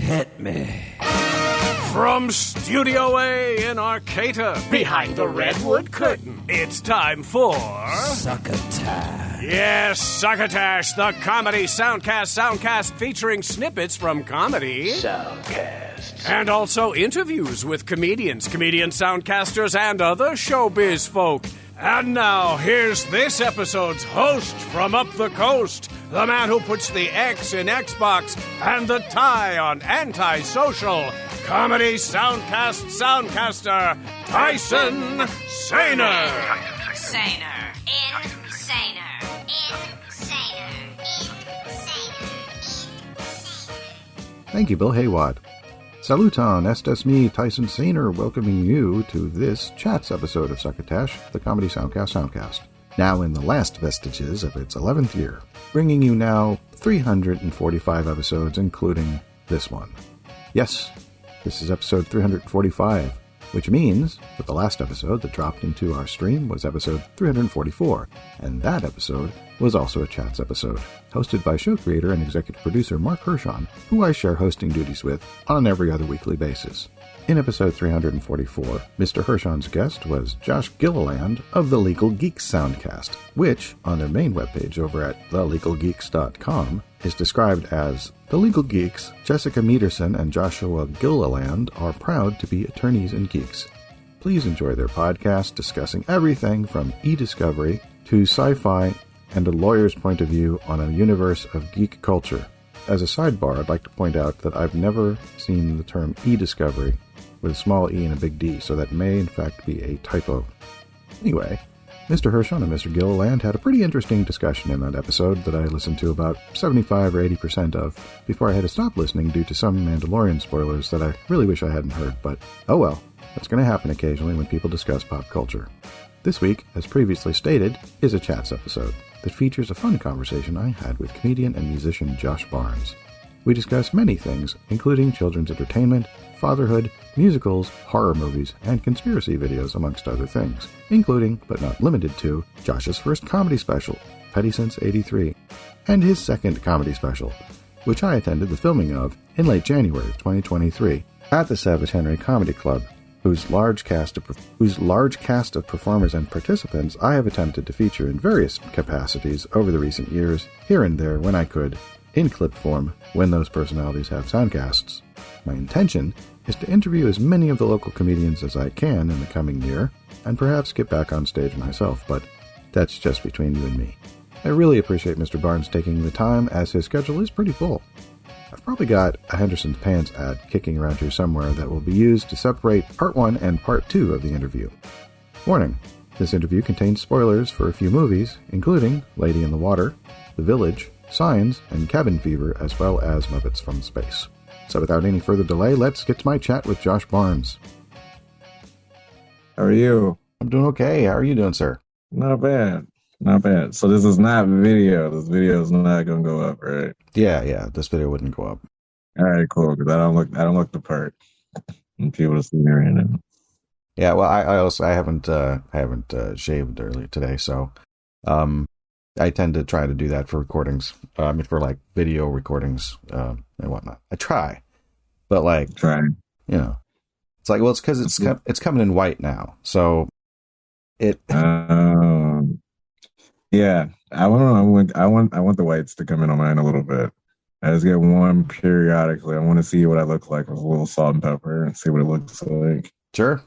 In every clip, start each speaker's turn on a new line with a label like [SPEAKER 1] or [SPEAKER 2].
[SPEAKER 1] Hit me.
[SPEAKER 2] From Studio A in Arcata, behind the redwood curtain, it's time for...
[SPEAKER 1] Succotash.
[SPEAKER 2] Yes, Succotash, the Comedy Soundcast Soundcast featuring snippets from comedy...
[SPEAKER 1] Soundcast.
[SPEAKER 2] And also interviews with comedians, comedian soundcasters, and other showbiz folk. And now, here's this episode's host from up the coast, the man who puts the X in Xbox and the tie on antisocial, Comedy Soundcast Soundcaster, Tyson Saner.
[SPEAKER 3] Saner. Saner.
[SPEAKER 4] Thank you, Bill Haywatt. Saluton, estas me, Tyson Saner, welcoming you to this Chats episode of Succotash, the Comedy Soundcast Soundcast, now in the last vestiges of its 11th year, bringing you now 345 episodes, including this one. Yes, this is episode 345, which means that the last episode that dropped into our stream was episode 344, and that episode was also a Chats episode, hosted by show creator and executive producer Marc Hershon, who I share hosting duties with on every other weekly basis. In episode 344, Mr. Hershon's guest was Josh Gilliland of the Legal Geeks Soundcast, which, on their main webpage over at thelegalgeeks.com, is described as, "The Legal Geeks, Jessica Mederson and Joshua Gilliland are proud to be attorneys and geeks. Please enjoy their podcast discussing everything from eDiscovery to Sci Fi and a lawyer's point of view on a universe of geek culture." As a sidebar, I'd like to point out that I've never seen the term eDiscovery with a small e and a big D, so that may in fact be a typo. Anyway, Mr. Hershon and Mr. Gilliland had a pretty interesting discussion in that episode that I listened to about 75 or 80% of before I had to stop listening due to some Mandalorian spoilers that I really wish I hadn't heard, but oh well, that's going to happen occasionally when people discuss pop culture. This week, as previously stated, is a Chats episode that features a fun conversation I had with comedian and musician Josh Barnes. We discuss many things, including children's entertainment, fatherhood, musicals, horror movies, and conspiracy videos, amongst other things, including, but not limited to, Josh's first comedy special, Petty Since '83, and his second comedy special, which I attended the filming of in late January of 2023 at the Savage Henry Comedy Club, whose large cast of performers and participants I have attempted to feature in various capacities over the recent years, here and there when I could, in clip form, when those personalities have soundcasts. My intention is to interview as many of the local comedians as I can in the coming year, and perhaps get back on stage myself, but that's just between you and me. I really appreciate Mr. Barnes taking the time, as his schedule is pretty full. I've probably got a Henderson's Pants ad kicking around here somewhere that will be used to separate Part 1 and Part 2 of the interview. Warning, this interview contains spoilers for a few movies, including Lady in the Water, The Village, Signs, and Cabin Fever, as well as Muppets from Space. So without any further delay, let's get to my chat with Josh Barnes.
[SPEAKER 5] How are you?
[SPEAKER 4] I'm doing okay. How are you doing, sir?
[SPEAKER 5] Not bad. Not bad. So this is not video. This video is not going to go up, right?
[SPEAKER 4] Yeah. This video wouldn't go up.
[SPEAKER 5] All right, cool. Because I don't look the part. And people to see me right now.
[SPEAKER 4] Yeah. Well, I haven't shaved earlier today, so I tend to try to do that for recordings. For like video recordings and whatnot. I try, but like, it's like, well, it's because it's coming in white now, so it.
[SPEAKER 5] Yeah, I want the whites to come in on mine a little bit. I just get one periodically. I want to see what I look like with a little salt and pepper and see what it looks like.
[SPEAKER 4] Sure.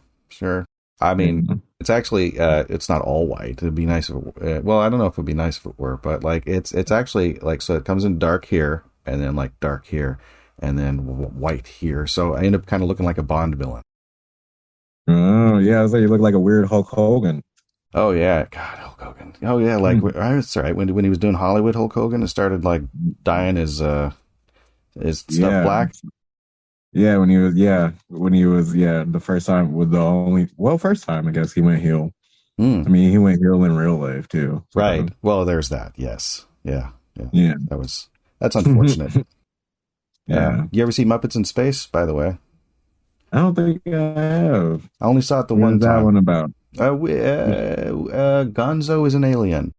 [SPEAKER 4] I mean, It's actually it's not all white. It'd be nice if well, I don't know if it'd be nice if it were, but like it's actually like, so it comes in dark here and then like dark here and then white here. So I end up kind of looking like a Bond villain.
[SPEAKER 5] Oh yeah, I was like, you look like a weird Hulk Hogan.
[SPEAKER 4] Oh yeah, God, Hulk Hogan. Oh yeah, like that's right. When he was doing Hollywood Hulk Hogan and started like dyeing his stuff black.
[SPEAKER 5] Yeah, when he was the first time first time I guess he went heel. I mean, he went heel in real life too. So.
[SPEAKER 4] Right. Well, there's that. Yes. Yeah. That's unfortunate.
[SPEAKER 5] Yeah.
[SPEAKER 4] You ever see Muppets in Space, by the way?
[SPEAKER 5] I don't think I have.
[SPEAKER 4] I only saw it the one time.
[SPEAKER 5] What's that one about?
[SPEAKER 4] Gonzo is an alien.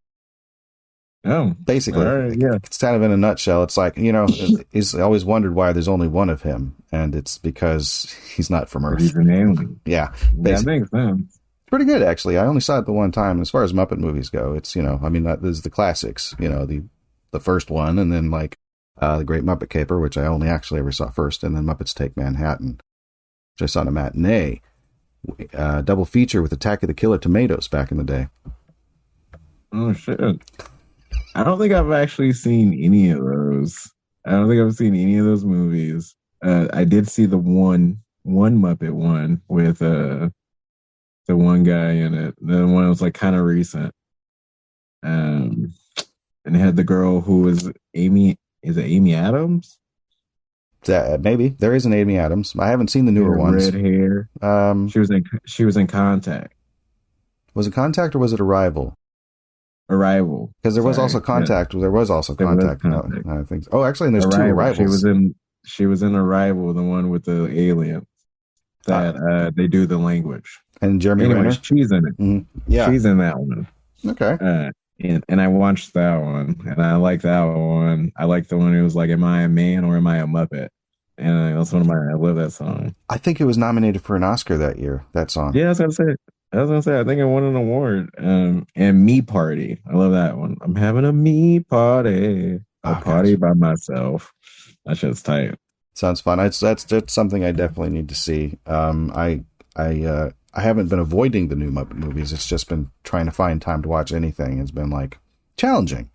[SPEAKER 5] Oh,
[SPEAKER 4] Basically,
[SPEAKER 5] all right, yeah.
[SPEAKER 4] it's kind of in a nutshell. It's like, he's always wondered why there's only one of him, and it's because he's not from Earth.
[SPEAKER 5] He's an alien.
[SPEAKER 4] Yeah,
[SPEAKER 5] that makes sense.
[SPEAKER 4] Pretty good, actually. I only saw it the one time. As far as Muppet movies go, it's, there's the classics, the first one, and then like The Great Muppet Caper, which I only actually ever saw first, and then Muppets Take Manhattan, which I saw in a matinee. Double feature with Attack of the Killer Tomatoes back in the day.
[SPEAKER 5] Oh, shit. I don't think I've actually seen any of those. I don't think I've seen any of those movies. I did see the one Muppet one with the one guy in it. The one that was like kind of recent. And it had the girl who was Amy. Is it Amy Adams?
[SPEAKER 4] Maybe there is an Amy Adams. I haven't seen the newer ones.
[SPEAKER 5] Red hair. She was in Contact.
[SPEAKER 4] Was it Contact or was it Arrival?
[SPEAKER 5] Arrival.
[SPEAKER 4] Because there was also Contact. Yeah. There was also Contact. No, I think. Oh, actually, and there's
[SPEAKER 5] Arrival.
[SPEAKER 4] two Arrivals.
[SPEAKER 5] She was in Arrival, the one with the alien that they do the language.
[SPEAKER 4] And Jeremy Renner?
[SPEAKER 5] She's in it.
[SPEAKER 4] Mm-hmm. Yeah, she's
[SPEAKER 5] in that one.
[SPEAKER 4] Okay.
[SPEAKER 5] And I watched that one, and I like that one. I like the one who was like, "Am I a man or am I a Muppet?" And that's one of I love that song.
[SPEAKER 4] I think it was nominated for an Oscar that year. That song.
[SPEAKER 5] Yeah, I was gonna say. I think it won an award. And Me Party. I love that one. I'm having a me party. A party by myself. That shit's tight.
[SPEAKER 4] Sounds fun. That's something I definitely need to see. I haven't been avoiding the new Muppet movies. It's just been trying to find time to watch anything. It's been like challenging.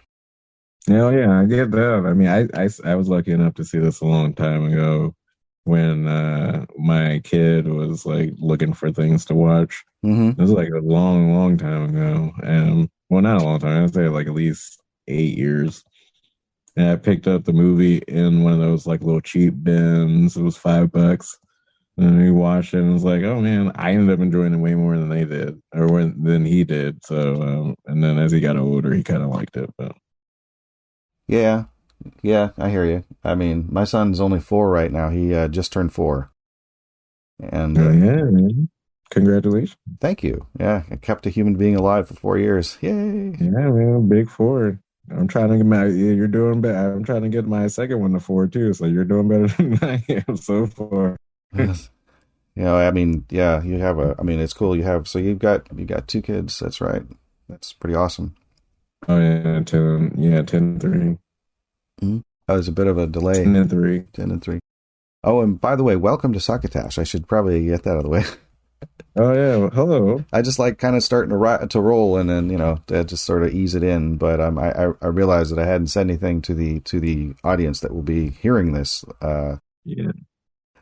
[SPEAKER 5] Hell yeah, I get that. I mean, I was lucky enough to see this a long time ago when my kid was like looking for things to watch.
[SPEAKER 4] Mm-hmm.
[SPEAKER 5] It was like a long, long time ago. And well, not a long time. I'd say like at least 8 years. And I picked up the movie in one of those like little cheap bins. It was $5. And we watched it and was like, oh man, I ended up enjoying it way more than they did, than he did. So, and then as he got older, he kind of liked it. But
[SPEAKER 4] yeah, I hear you. I mean, my son's only 4 right now. He just turned 4. And
[SPEAKER 5] yeah, man. Congratulations.
[SPEAKER 4] Thank you. Yeah, I kept a human being alive for 4 years. Yay.
[SPEAKER 5] Yeah, man, big 4. I'm trying to get you're doing better. I'm trying to get my second one to 4 too. So you're doing better than I am so far.
[SPEAKER 4] I mean, yeah, you have it's cool. You've got 2 kids. That's right. That's pretty awesome.
[SPEAKER 5] Oh yeah, 10 and 3.
[SPEAKER 4] Mm-hmm. Oh, there's a bit of a delay.
[SPEAKER 5] 10 and 3.
[SPEAKER 4] 10 and 3. Oh, and by the way, welcome to Succotash. I should probably get that out of the way.
[SPEAKER 5] Oh yeah, well, hello.
[SPEAKER 4] I just like kind of starting to roll, and then to just sort of ease it in. But I realized that I hadn't said anything to the audience that will be hearing this.
[SPEAKER 5] Yeah.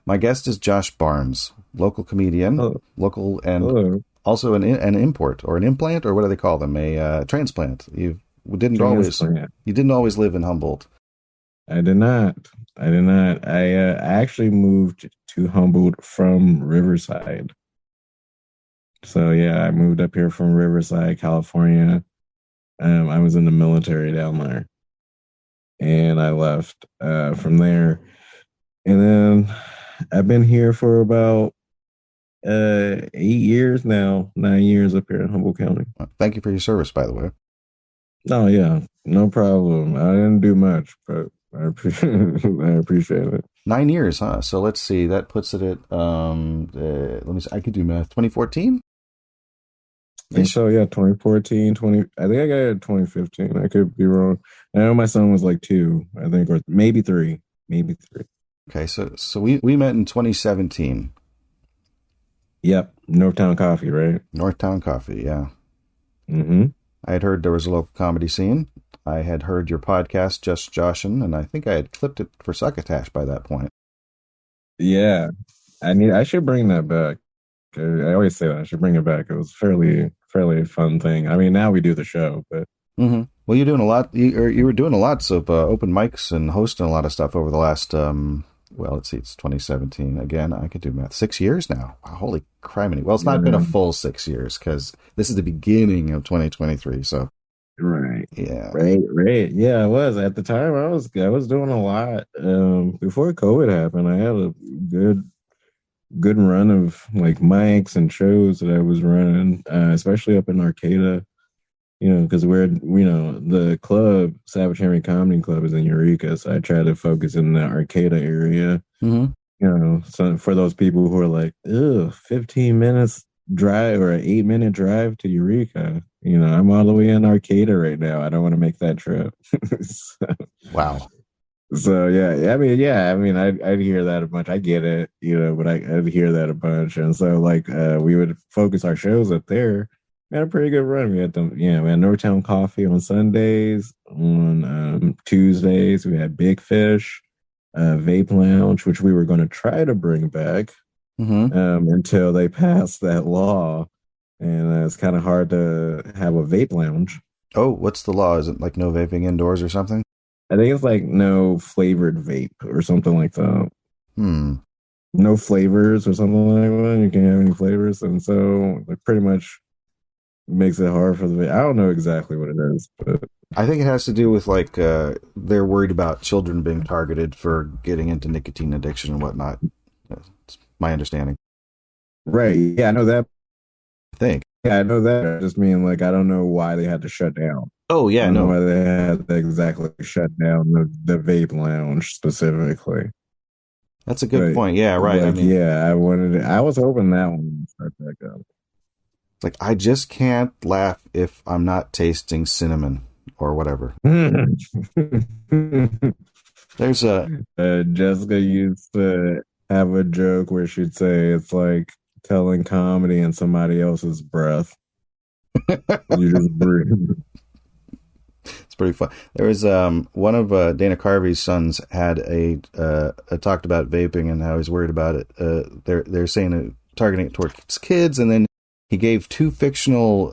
[SPEAKER 4] My guest is Josh Barnes, local comedian, local and also an import or an implant, or what do they call them? A transplant. You didn't always live in Humboldt.
[SPEAKER 5] I did not. I actually moved to Humboldt from Riverside. So yeah, I moved up here from Riverside, California. I was in the military down there, and I left from there, and then I've been here for about 8 years now, 9 years up here in Humboldt County.
[SPEAKER 4] Thank you for your service, by the way.
[SPEAKER 5] Oh yeah, no problem. I didn't do much, but I appreciate it.
[SPEAKER 4] 9 years, huh? So let's see. That puts it at let me see. I could do math. 2014.
[SPEAKER 5] So yeah, 2014, I think I got it in 2015. I could be wrong. I know my son was like 2, I think, or maybe 3.
[SPEAKER 4] Okay, so we met in 2017.
[SPEAKER 5] Yep, Northtown Coffee, right?
[SPEAKER 4] Northtown Coffee, yeah.
[SPEAKER 5] Mm-hmm.
[SPEAKER 4] I had heard there was a local comedy scene. I had heard your podcast, Just Joshin', and I think I had clipped it for Succotash by that point.
[SPEAKER 5] Yeah, I should bring that back. I always say that I should bring it back. It was fairly fun thing. I mean, now we do the show, but
[SPEAKER 4] well, you're doing a lot. You were doing lots of open mics and hosting a lot of stuff over the last. Well, let's see, it's 2017 again. I could do math. 6 years now. Wow, holy criminy! Well, it's not been a full 6 years because this is the beginning of 2023. So,
[SPEAKER 5] right,
[SPEAKER 4] yeah,
[SPEAKER 5] right. Yeah, I was at the time. I was doing a lot. Before COVID happened, I had a good run of like mics and shows that I was running, especially up in Arcata. because the club, Savage Henry Comedy Club, is in Eureka, so I try to focus in the Arcata area.
[SPEAKER 4] Mm-hmm.
[SPEAKER 5] So for those people who are like, 15 minutes drive or an 8-minute drive to Eureka, I'm all the way in Arcata right now. I don't want to make that trip.
[SPEAKER 4] Wow.
[SPEAKER 5] So I'd hear that a bunch. I get it, but I'd hear that a bunch, and so we would focus our shows up there. We had a pretty good run. We had we had Northtown Coffee on Sundays. On Tuesdays, we had Big Fish, Vape Lounge, which we were going to try to bring back until they passed that law, and it's kind of hard to have a vape lounge.
[SPEAKER 4] Oh, what's the law? Is it like no vaping indoors or something?
[SPEAKER 5] I think it's like no flavored vape or something like that. No flavors or something like that. You can't have any flavors, and so it pretty much makes it hard for the vape. I don't know exactly what it is, but
[SPEAKER 4] I think it has to do with they're worried about children being targeted for getting into nicotine addiction and whatnot. That's my understanding.
[SPEAKER 5] Right. Yeah, I know that.
[SPEAKER 4] I think.
[SPEAKER 5] Yeah, I know that. I just mean I don't know why they had to shut down.
[SPEAKER 4] Oh yeah,
[SPEAKER 5] I don't know why they had to exactly shut down the vape lounge specifically.
[SPEAKER 4] That's a good point. Yeah, right.
[SPEAKER 5] I was hoping that one would start back up.
[SPEAKER 4] It's like, I just can't laugh if I'm not tasting cinnamon or whatever. There's
[SPEAKER 5] Jessica used to have a joke where she'd say it's like telling comedy in somebody else's breath. You just breathe.
[SPEAKER 4] It's pretty fun. There was one of Dana Carvey's sons had talked about vaping and how he's worried about it. They're saying targeting it towards kids, and then he gave 2 fictional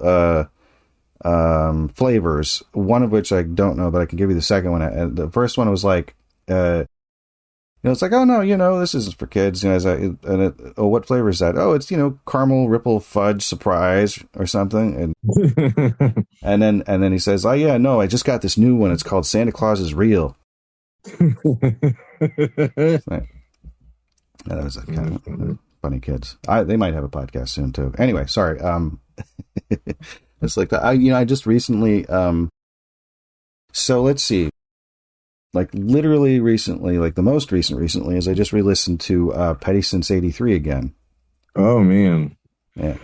[SPEAKER 4] flavors, one of which I don't know, but I can give you the second one. And the first one was like, it's like, oh no, this isn't for kids. What flavor is that? Oh, it's caramel ripple fudge surprise or something. And and then he says, oh yeah, no, I just got this new one. It's called Santa Claus is Real. That was kind of funny kids. They might have a podcast soon too. Anyway, sorry. It's like that. I just recently. So let's see. Literally recently, the most recent recently, is I just re-listened to Petty Since '83 again.
[SPEAKER 5] Oh man,
[SPEAKER 4] yeah.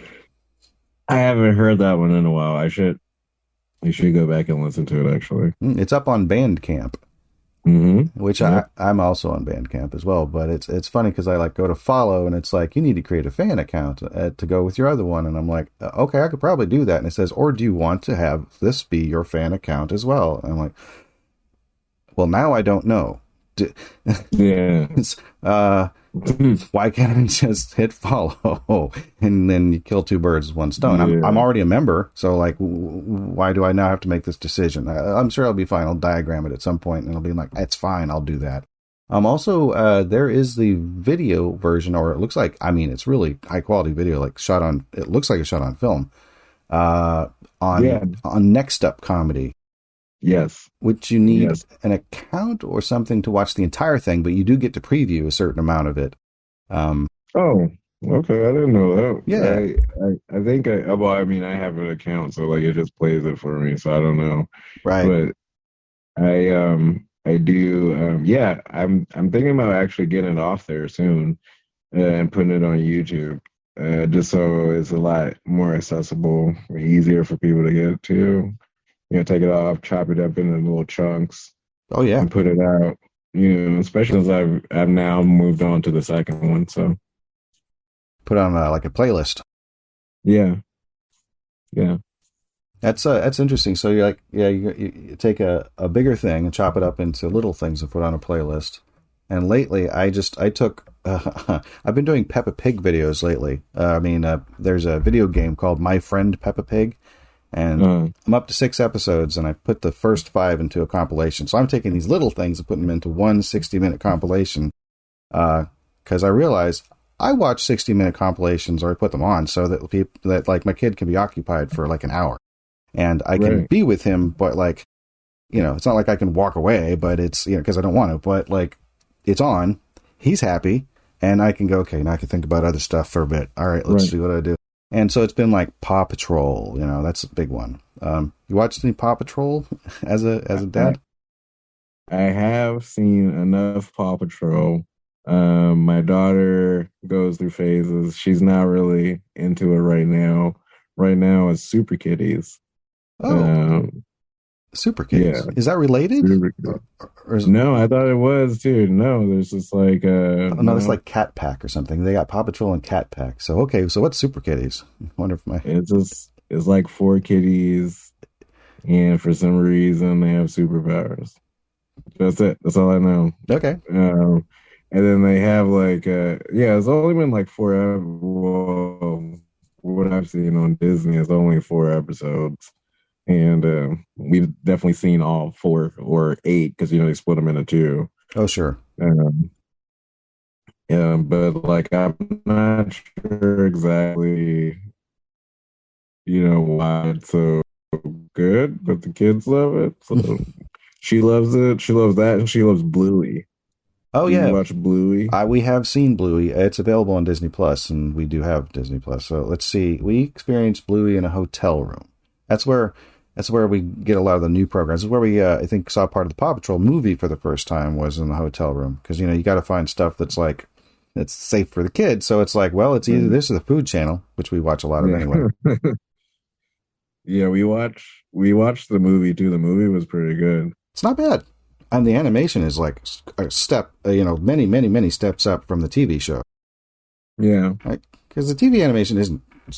[SPEAKER 5] I haven't heard that one in a while. You should go back and listen to it. Actually,
[SPEAKER 4] it's up on Bandcamp. Which I'm also on Bandcamp as well, but it's funny because I go to follow and it's like, you need to create a fan account to go with your other one, and I'm like, okay, I could probably do that, and it says, or do you want to have this be your fan account as well? And I'm like, well, now I don't know.
[SPEAKER 5] Yeah.
[SPEAKER 4] Why can't I just hit follow and then you kill 2 birds with one stone? Yeah. I'm already a member, so why do I now have to make this decision? I'm sure I'll be fine. I'll diagram it at some point, and I'll be like, it's fine. I'll do that. Also, there is the video version, or it looks like, it's really high quality video, it looks like it's shot on film, on Next Up Comedy.
[SPEAKER 5] Yes.
[SPEAKER 4] Which you need an account or something to watch the entire thing, but you do get to preview a certain amount of it.
[SPEAKER 5] Oh, okay. I didn't know that.
[SPEAKER 4] Yeah.
[SPEAKER 5] I think I have an account, so it just plays it for me, so I don't know.
[SPEAKER 4] Right.
[SPEAKER 5] But I do I'm thinking about actually getting it off there soon and putting it on YouTube. Just so it's a lot more accessible, easier for people to get to. Take it off, chop it up into little chunks.
[SPEAKER 4] Oh yeah,
[SPEAKER 5] and put it out. Especially as I've now moved on to the second one. So
[SPEAKER 4] put on a playlist.
[SPEAKER 5] Yeah.
[SPEAKER 4] That's interesting. So you're you take a bigger thing and chop it up into little things and put on a playlist. And lately, I've been doing Peppa Pig videos lately. There's a video game called My Friend Peppa Pig. And I'm up to 6 episodes, and I put the first 5 into a compilation. So I'm taking these little things and putting them into one 60-minute compilation, because I realize I watch 60-minute compilations, or I put them on so that my kid can be occupied for an hour, and I can be with him. But it's not like I can walk away, but it's because I don't want to. But it's on, he's happy, and I can go. Okay, now I can think about other stuff for a bit. All right, let's see what I do. And so it's been like Paw Patrol, that's a big one. You watched any Paw Patrol as a dad?
[SPEAKER 5] I have seen enough Paw Patrol. My daughter goes through phases. She's not really into it right now. Right now it's Super Kitties.
[SPEAKER 4] Oh, Super Kitties.
[SPEAKER 5] Yeah.
[SPEAKER 4] Is that related?
[SPEAKER 5] No, I thought it was too. No, there's just like
[SPEAKER 4] no, it's like Cat Pack or something. They got Paw Patrol and Cat Pack. So okay, so what's Super Kitties? I wonder if
[SPEAKER 5] it's like 4 kitties, and for some reason they have superpowers. That's it. That's all I know.
[SPEAKER 4] Okay.
[SPEAKER 5] And then they have like it's only been like 4. Well, what I've seen on Disney is only 4 episodes. And we've definitely seen all 4 or 8 because they split them into 2.
[SPEAKER 4] Oh, sure.
[SPEAKER 5] But like I'm not sure exactly, why it's so good, but the kids love it. So she loves it. She loves that, and she loves Bluey.
[SPEAKER 4] Oh yeah,
[SPEAKER 5] you watch Bluey?
[SPEAKER 4] We have seen Bluey. It's available on Disney Plus, and we do have Disney Plus. So let's see. We experienced Bluey in a hotel room. That's where we get a lot of the new programs. This is where we, I think, saw part of the Paw Patrol movie for the first time was in the hotel room. Because, you got to find stuff that's like, it's safe for the kids. So it's like, well, it's either this or the Food Channel, which we watch a lot of anyway.
[SPEAKER 5] Yeah, we watched the movie too. The movie was pretty good.
[SPEAKER 4] It's not bad. And the animation is like a step, many, many, many steps up from the TV show.
[SPEAKER 5] Yeah.
[SPEAKER 4] Because the TV animation it's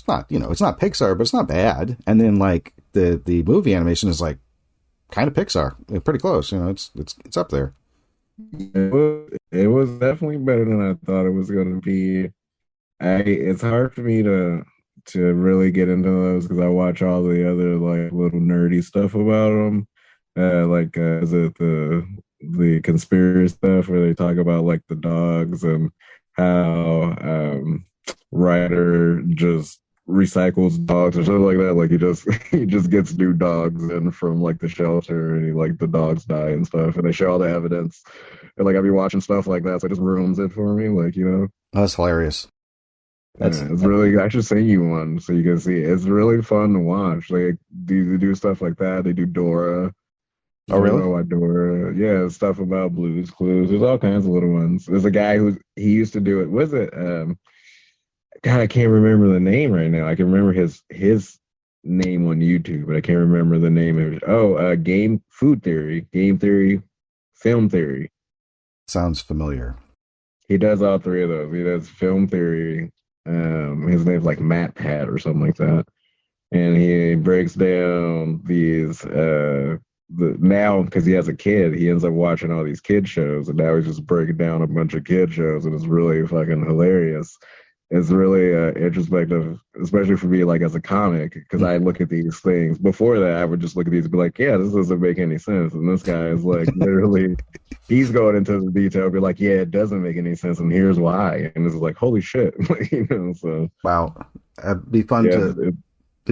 [SPEAKER 4] not Pixar, but it's not bad. And then like the movie animation is like kind of Pixar, pretty close. It's up there.
[SPEAKER 5] It was definitely better than I thought it was going to be. It's hard for me to really get into those because I watch all the other like little nerdy stuff about them. Is it the conspiracy stuff where they talk about like the dogs and how Ryder just recycles dogs or something like that. Like he just gets new dogs in from like the shelter, and the dogs die and stuff, and they show all the evidence. And like I'll be watching stuff like that, so it just ruins it for me.
[SPEAKER 4] That's hilarious.
[SPEAKER 5] It's really. I should send you one so you can see. It's really fun to watch. Like they do stuff like that. They do Dora.
[SPEAKER 4] Oh, really?
[SPEAKER 5] Why Dora? Yeah, stuff about Blue's Clues. There's all kinds of little ones. There's a guy he used to do it. Was it? God, I can't remember the name right now. I can remember his name on YouTube, but I can't remember the name of it. Game Theory, Film Theory.
[SPEAKER 4] Sounds familiar.
[SPEAKER 5] He does all 3 of those. He does Film Theory. His name's like Matt Pat or something like that. And he breaks down these now because he has a kid, he ends up watching all these kid shows, and now he's just breaking down a bunch of kid shows, and it's really fucking hilarious. It's really introspective, especially for me, like as a comic, because I look at these things. Before that, I would just look at these and be like, yeah, this doesn't make any sense. And this guy is like, literally, he's going into the detail, be like, yeah, it doesn't make any sense, and here's why. And it's like, holy shit. So.
[SPEAKER 4] Wow. It'd be fun to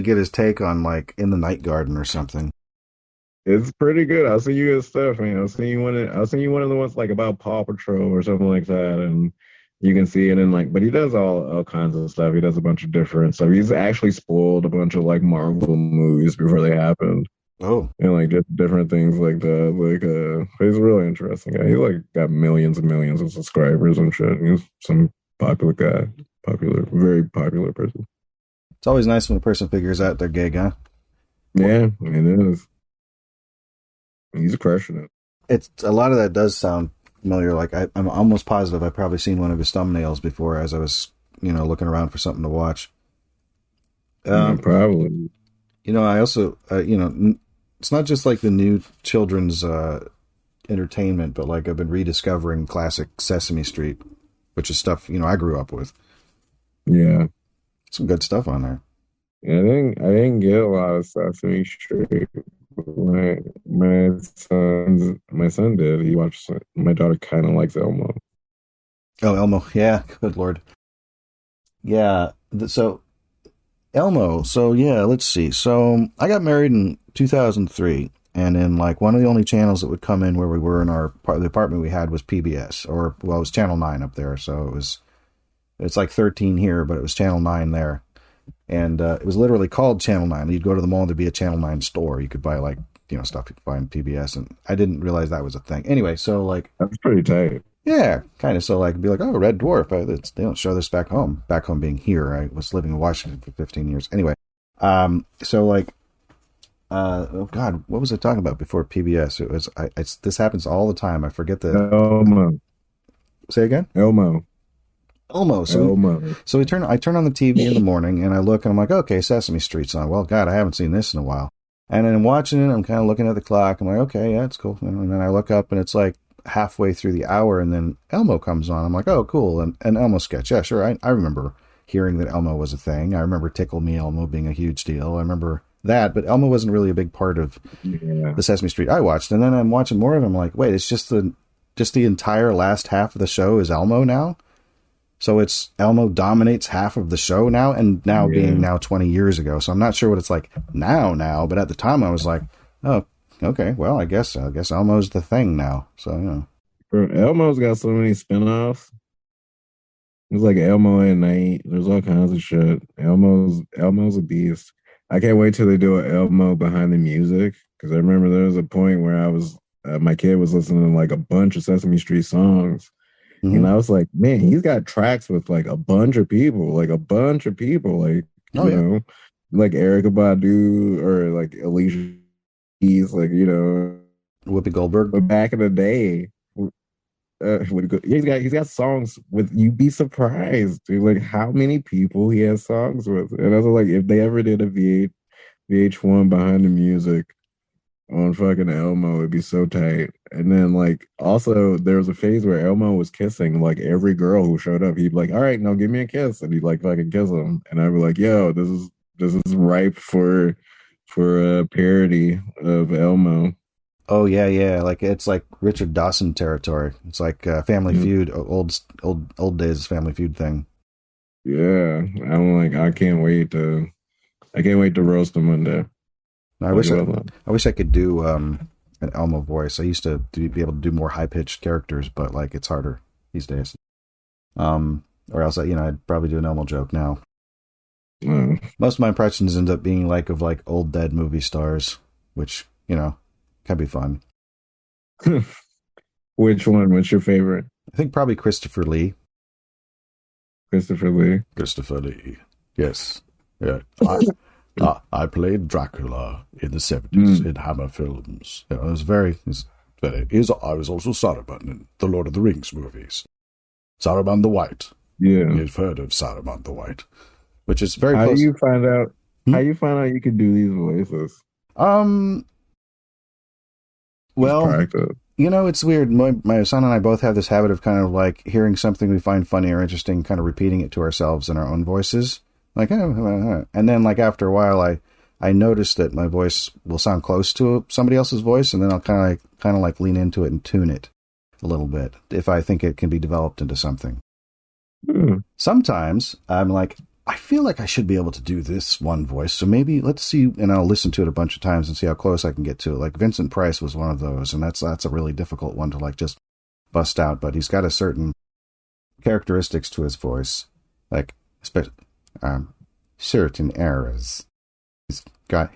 [SPEAKER 4] get his take on, like, In the Night Garden or something.
[SPEAKER 5] It's pretty good. I'll send you his stuff, man. I'll send you one of the ones like about Paw Patrol or something like that, and you can see it in like. But he does all kinds of stuff. He does a bunch of different stuff. He's actually spoiled a bunch of like Marvel movies before they happened.
[SPEAKER 4] Oh,
[SPEAKER 5] and like just different things like that. Like, he's a really interesting guy. He's like got millions and millions of subscribers and shit. He's some popular guy, very popular person.
[SPEAKER 4] It's always nice when a person figures out they're gay, huh?
[SPEAKER 5] Yeah, it is. He's crushing it.
[SPEAKER 4] It's a lot of that does sound familiar. Like I'm almost positive I've probably seen one of his thumbnails before as I was, looking around for something to watch.
[SPEAKER 5] Probably.
[SPEAKER 4] I also, it's not just like the new children's entertainment, but like I've been rediscovering classic Sesame Street, which is stuff I grew up with.
[SPEAKER 5] Yeah,
[SPEAKER 4] some good stuff on there.
[SPEAKER 5] Yeah, I didn't get a lot of Sesame Street. My son did. He watched. My daughter kind of likes Elmo.
[SPEAKER 4] Oh, Elmo! Yeah, good lord. Yeah. So Elmo. So yeah, let's see. So I got married in 2003, and in like one of the only channels that would come in where we were in the apartment we had was PBS, or well, it was Channel 9 up there. So it's like 13 here, but it was Channel 9 there. And it was literally called Channel 9. You'd go to the mall and there'd be a Channel 9 store. You could buy like, stuff you could buy on PBS. And I didn't realize that was a thing. Anyway, so like...
[SPEAKER 5] That's pretty tight.
[SPEAKER 4] Yeah, kind of. So like, be like, oh, Red Dwarf. They don't show this back home. Back home being here. I was living in Washington for 15 years. Anyway, so like, oh God, what was I talking about before PBS? It was, this happens all the time. I forget the...
[SPEAKER 5] Elmo.
[SPEAKER 4] Say again?
[SPEAKER 5] Elmo.
[SPEAKER 4] So I turn on the TV in the morning and I look and I'm like, okay, Sesame Street's on. Well, God, I haven't seen this in a while. And then watching it, I'm kind of looking at the clock. I'm like, okay, yeah, it's cool. And then I look up and it's like halfway through the hour and then Elmo comes on. I'm like, oh, cool. And an Elmo sketch. Yeah, sure. I remember hearing that Elmo was a thing. I remember Tickle Me Elmo being a huge deal. I remember that, but Elmo wasn't really a big part of the Sesame Street I watched. And then I'm watching more of him. I'm like, wait, it's just the entire last half of the show is Elmo now? So it's Elmo dominates half of the show now, and now being 20 years ago. So I'm not sure what it's like now, but at the time I was like, oh, okay, well, I guess Elmo's the thing now. So,
[SPEAKER 5] Bro, Elmo's got so many spinoffs. There's like Elmo at Night. There's all kinds of shit. Elmo's a beast. I can't wait till they do an Elmo behind the music, because I remember there was a point where I was, my kid was listening to like a bunch of Sesame Street songs. Mm-hmm. And I was like, man, he's got tracks with like a bunch of people, like, you know, like Erykah Badu or like Alicia Keys, like,
[SPEAKER 4] Whoopi Goldberg.
[SPEAKER 5] But back in the day, he's got songs with, you'd be surprised, dude, like how many people he has songs with. And I was like, if they ever did a VH1 behind the music on fucking Elmo, it'd be so tight. And then like also there was a phase where Elmo was kissing like every girl who showed up. He'd be like, all right, now give me a kiss, and he'd like fucking kiss them. And I'd be like, yo, this is ripe for a parody of Elmo.
[SPEAKER 4] Oh yeah, like it's like Richard Dawson territory. It's like Family Feud, old days Family Feud thing.
[SPEAKER 5] Yeah, I can't wait to roast him one day.
[SPEAKER 4] I wish I could do an Elmo voice. I used to be able to do more high pitched characters, but like it's harder these days. Or else I'd probably do an Elmo joke now. Most of my impressions end up being like of like old dead movie stars, which can be fun.
[SPEAKER 5] Which one? What's your favorite?
[SPEAKER 4] I think probably Christopher Lee.
[SPEAKER 5] Christopher Lee.
[SPEAKER 4] Yes. Yeah. I played Dracula in the 70s in Hammer Films. I was I was also Saruman in the Lord of the Rings movies. Saruman the White.
[SPEAKER 5] Yeah.
[SPEAKER 4] You've heard of Saruman the White, which is very
[SPEAKER 5] close.
[SPEAKER 4] How
[SPEAKER 5] you find out you could do these voices?
[SPEAKER 4] Well, it's weird. My son and I both have this habit of kind of like hearing something we find funny or interesting, kind of repeating it to ourselves in our own voices. Like, and then like after a while, I notice that my voice will sound close to somebody else's voice, and then I'll kind of like lean into it and tune it a little bit if I think it can be developed into something. Sometimes I'm like, I feel like I should be able to do this one voice, so maybe let's see, and I'll listen to it a bunch of times and see how close I can get to it. Like Vincent Price was one of those, and that's a really difficult one to like just bust out, but he's got a certain characteristics to his voice, like especially certain eras.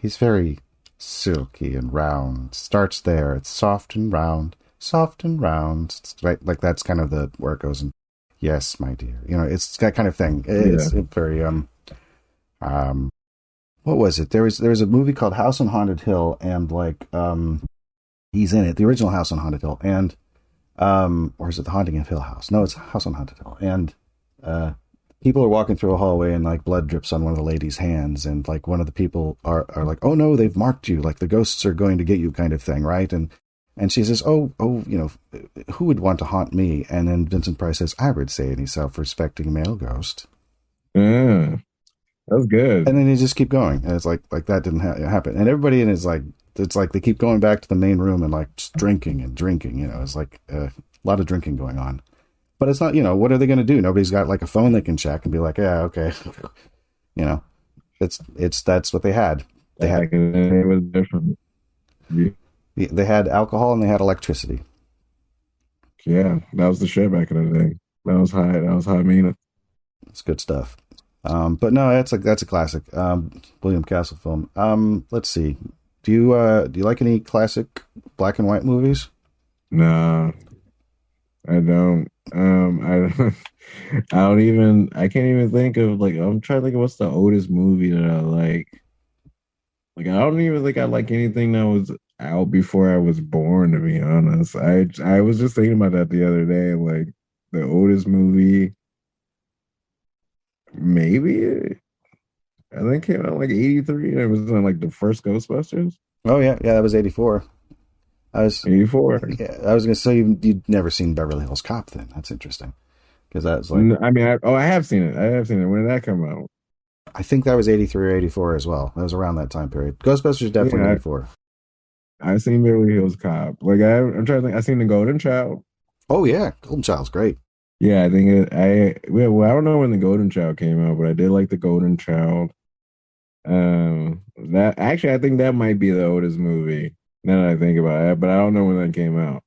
[SPEAKER 4] He's very silky and round. Starts there, it's soft and round. It's right, like that's kind of where it goes. And yes, my dear, it's that kind of thing. It's very what was it? There was a movie called House on Haunted Hill, and like he's in it, the original House on Haunted Hill, and or is it The Haunting of Hill House? No, it's House on Haunted Hill, and people are walking through a hallway and like blood drips on one of the lady's hands, and like one of the people are like, oh no, they've marked you, like the ghosts are going to get you, kind of thing, right? And she says, oh, who would want to haunt me? And then Vincent Price says, I would say any self-respecting male ghost.
[SPEAKER 5] Yeah, that's good.
[SPEAKER 4] And then they just keep going, and it's like that didn't happen. And everybody in is like, it's like they keep going back to the main room and like just drinking. It's like a lot of drinking going on. But it's not, what are they going to do? Nobody's got like a phone they can check and be like, yeah, okay. That's what they had.
[SPEAKER 5] It was different.
[SPEAKER 4] They had alcohol and they had electricity.
[SPEAKER 5] Yeah, that was the shit back in the day. That was high maintenance.
[SPEAKER 4] It's good stuff. But no, that's a classic William Castle film. Let's see. Do you like any classic black and white movies?
[SPEAKER 5] No, I don't. I can't even think of like. I'm trying to think of what's the oldest movie that I like. Like, I don't even think I like anything that was out before I was born, to be honest. I was just thinking about that the other day. Like, the oldest movie, maybe, I think came out like 83, and it was in like the first Ghostbusters.
[SPEAKER 4] Oh, yeah. Yeah, that was 84. I was
[SPEAKER 5] 84.
[SPEAKER 4] Yeah, I was going to say you'd never seen Beverly Hills Cop then. That's interesting. Because that's like...
[SPEAKER 5] I mean, I have seen it. When did that come out?
[SPEAKER 4] I think that was 83 or 84 as well. That was around that time period. Ghostbusters definitely 84.
[SPEAKER 5] I've seen Beverly Hills Cop. Like, I'm trying to think. I've seen The Golden Child.
[SPEAKER 4] Oh, yeah. Golden Child's great.
[SPEAKER 5] Yeah, I think I don't know when The Golden Child came out, but I did like The Golden Child. That actually, I think that might be the oldest movie now that I think about it, but I don't know when that came out.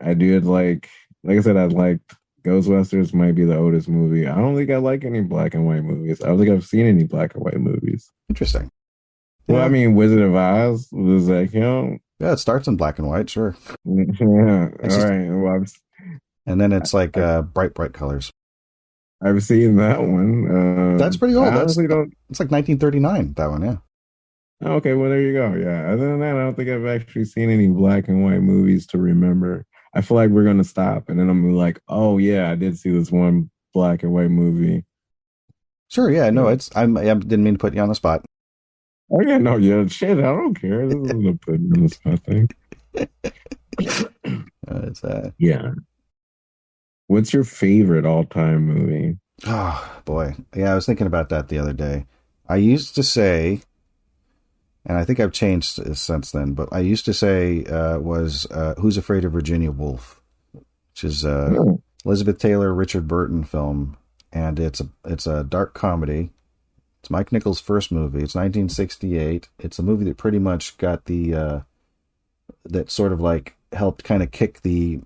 [SPEAKER 5] I did like I said, I liked Ghostbusters might be the oldest movie. I don't think I like any black and white movies. I don't think I've seen any black and white movies.
[SPEAKER 4] Interesting.
[SPEAKER 5] Well, I mean, Wizard of Oz, was that count?
[SPEAKER 4] Yeah, it starts in black and white, sure.
[SPEAKER 5] Yeah, all right. Well,
[SPEAKER 4] and then it's like bright colors.
[SPEAKER 5] I've seen that one.
[SPEAKER 4] That's pretty old. It's like
[SPEAKER 5] don't...
[SPEAKER 4] 1939, that one, yeah.
[SPEAKER 5] Okay, well, there you go. Yeah, other than that, I don't think I've actually seen any black and white movies to remember. I feel like we're going to stop, and then I'm gonna be like, oh, yeah, I did see this one black and white movie.
[SPEAKER 4] Sure, yeah, no, I didn't mean to put you on the spot.
[SPEAKER 5] Oh, yeah, no, yeah, shit, I don't care. This isn't a put you on the spot thing. Yeah. What's your favorite all-time movie?
[SPEAKER 4] Oh, boy. Yeah, I was thinking about that the other day. I used to say, and I think I've changed since then, but I used to say was Who's Afraid of Virginia Woolf, which is Elizabeth Taylor, Richard Burton film, and it's a dark comedy. It's Mike Nichols' first movie. It's 1968. It's a movie that pretty much got that sort of like helped kind of kick the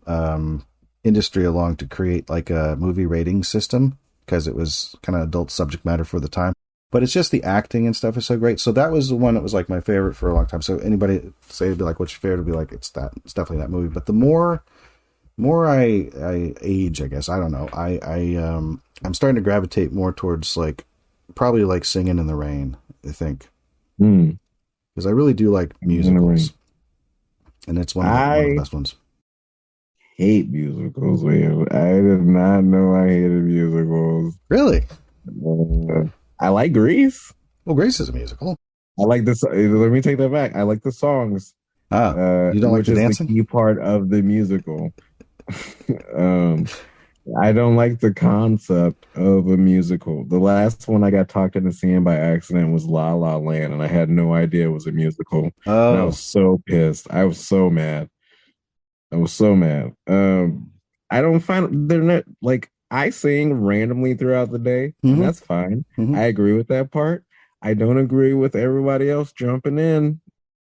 [SPEAKER 4] industry along to create like a movie rating system, because it was kind of adult subject matter for the time. But it's just the acting and stuff is so great. So that was the one that was like my favorite for a long time. So anybody say it'd be like, what's your favorite? It'd be like, it's definitely that movie. But the more I age, I guess, I don't know. I'm starting to gravitate more towards like, probably like Singing in the Rain, I think. Because I really do like musicals. And it's one of the best ones.
[SPEAKER 5] Hate musicals, man. I did not know I hated musicals.
[SPEAKER 4] Really?
[SPEAKER 5] I like Grease.
[SPEAKER 4] Well, Grease is a musical.
[SPEAKER 5] I like this. Let me take that back. I like the songs.
[SPEAKER 4] You don't like the dancing?
[SPEAKER 5] The key part of the musical. I don't like the concept of a musical. The last one I got talked into seeing by accident was La La Land, and I had no idea it was a musical.
[SPEAKER 4] Oh.
[SPEAKER 5] And I was so pissed. I was so mad. I don't find they're not like, I sing randomly throughout the day. And that's fine. I agree with that part. I don't agree with everybody else jumping in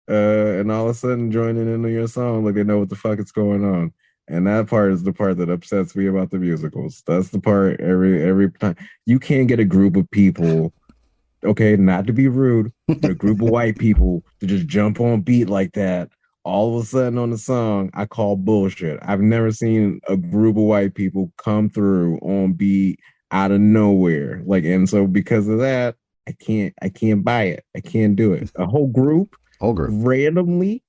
[SPEAKER 5] and all of a sudden joining into your song like they know what the fuck is going on. And that part is the part that upsets me about the musicals. That's the part every time. You can't get a group of people, okay, not to be rude, but a group of white people to just jump on beat like that all of a sudden on the song. I call bullshit. I've never seen a group of white people come through on beat out of nowhere. Like, and so because of that, I can't buy it. I can't do it. A whole group. Randomly,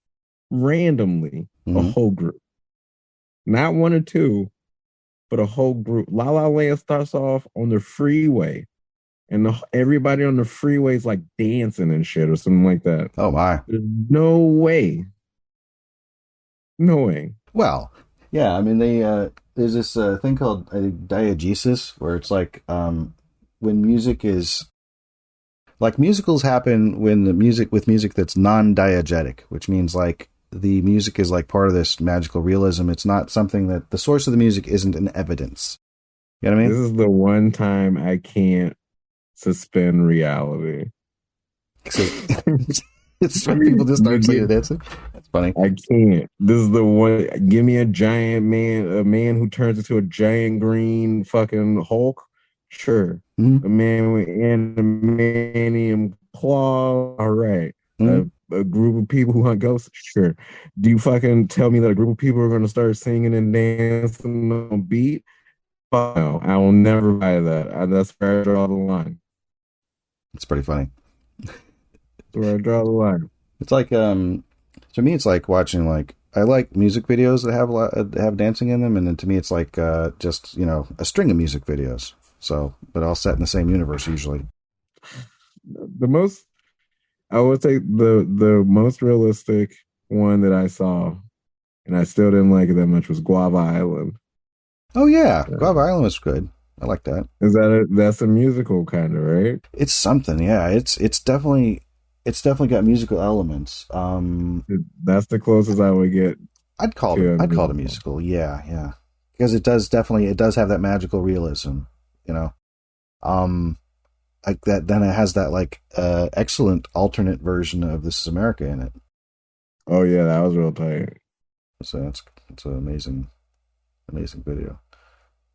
[SPEAKER 5] a whole group. Not one or two, but a whole group. La La Land starts off on the freeway, and everybody on the freeway is like dancing and shit or something like that.
[SPEAKER 4] Oh my!
[SPEAKER 5] There's no way. No way.
[SPEAKER 4] Well, yeah. I mean, there's this thing called, I think, diegesis, where it's like when music is like, musicals happen when the music that's non-diegetic, which means like the music is like part of this magical realism. It's not something that the source of the music isn't an evidence. You know what I mean?
[SPEAKER 5] This is the one time I can't suspend reality.
[SPEAKER 4] It's when people just start singing dancing. That's funny.
[SPEAKER 5] I can't. This is the one. Give me a giant man, a man who turns into a giant green fucking Hulk Sure.
[SPEAKER 4] Mhm.
[SPEAKER 5] A man with adamantium claw. All right.
[SPEAKER 4] Mhm.
[SPEAKER 5] A group of people who hunt ghosts. Sure. Do you fucking tell me that a group of people are going to start singing and dancing on beat? Fuck no, I will never buy that. That's where I draw the line.
[SPEAKER 4] It's pretty funny.
[SPEAKER 5] That's where I draw the line.
[SPEAKER 4] It's like to me, it's like watching like I like music videos that have a lot have dancing in them, and then to me, it's like just a string of music videos. So, but all set in the same universe usually.
[SPEAKER 5] The most, I would say the most realistic one that I saw, and I still didn't like it that much, was Guava Island.
[SPEAKER 4] Oh yeah, Guava Island was good. I like that.
[SPEAKER 5] That's a musical kind of, right?
[SPEAKER 4] It's something, yeah. It's definitely got musical elements.
[SPEAKER 5] That's the closest I would get.
[SPEAKER 4] I'd call it a musical. Yeah, because it does have that magical realism, like that. Then it has that like excellent alternate version of This Is America in it.
[SPEAKER 5] Oh yeah, that was real tight.
[SPEAKER 4] So it's an amazing video.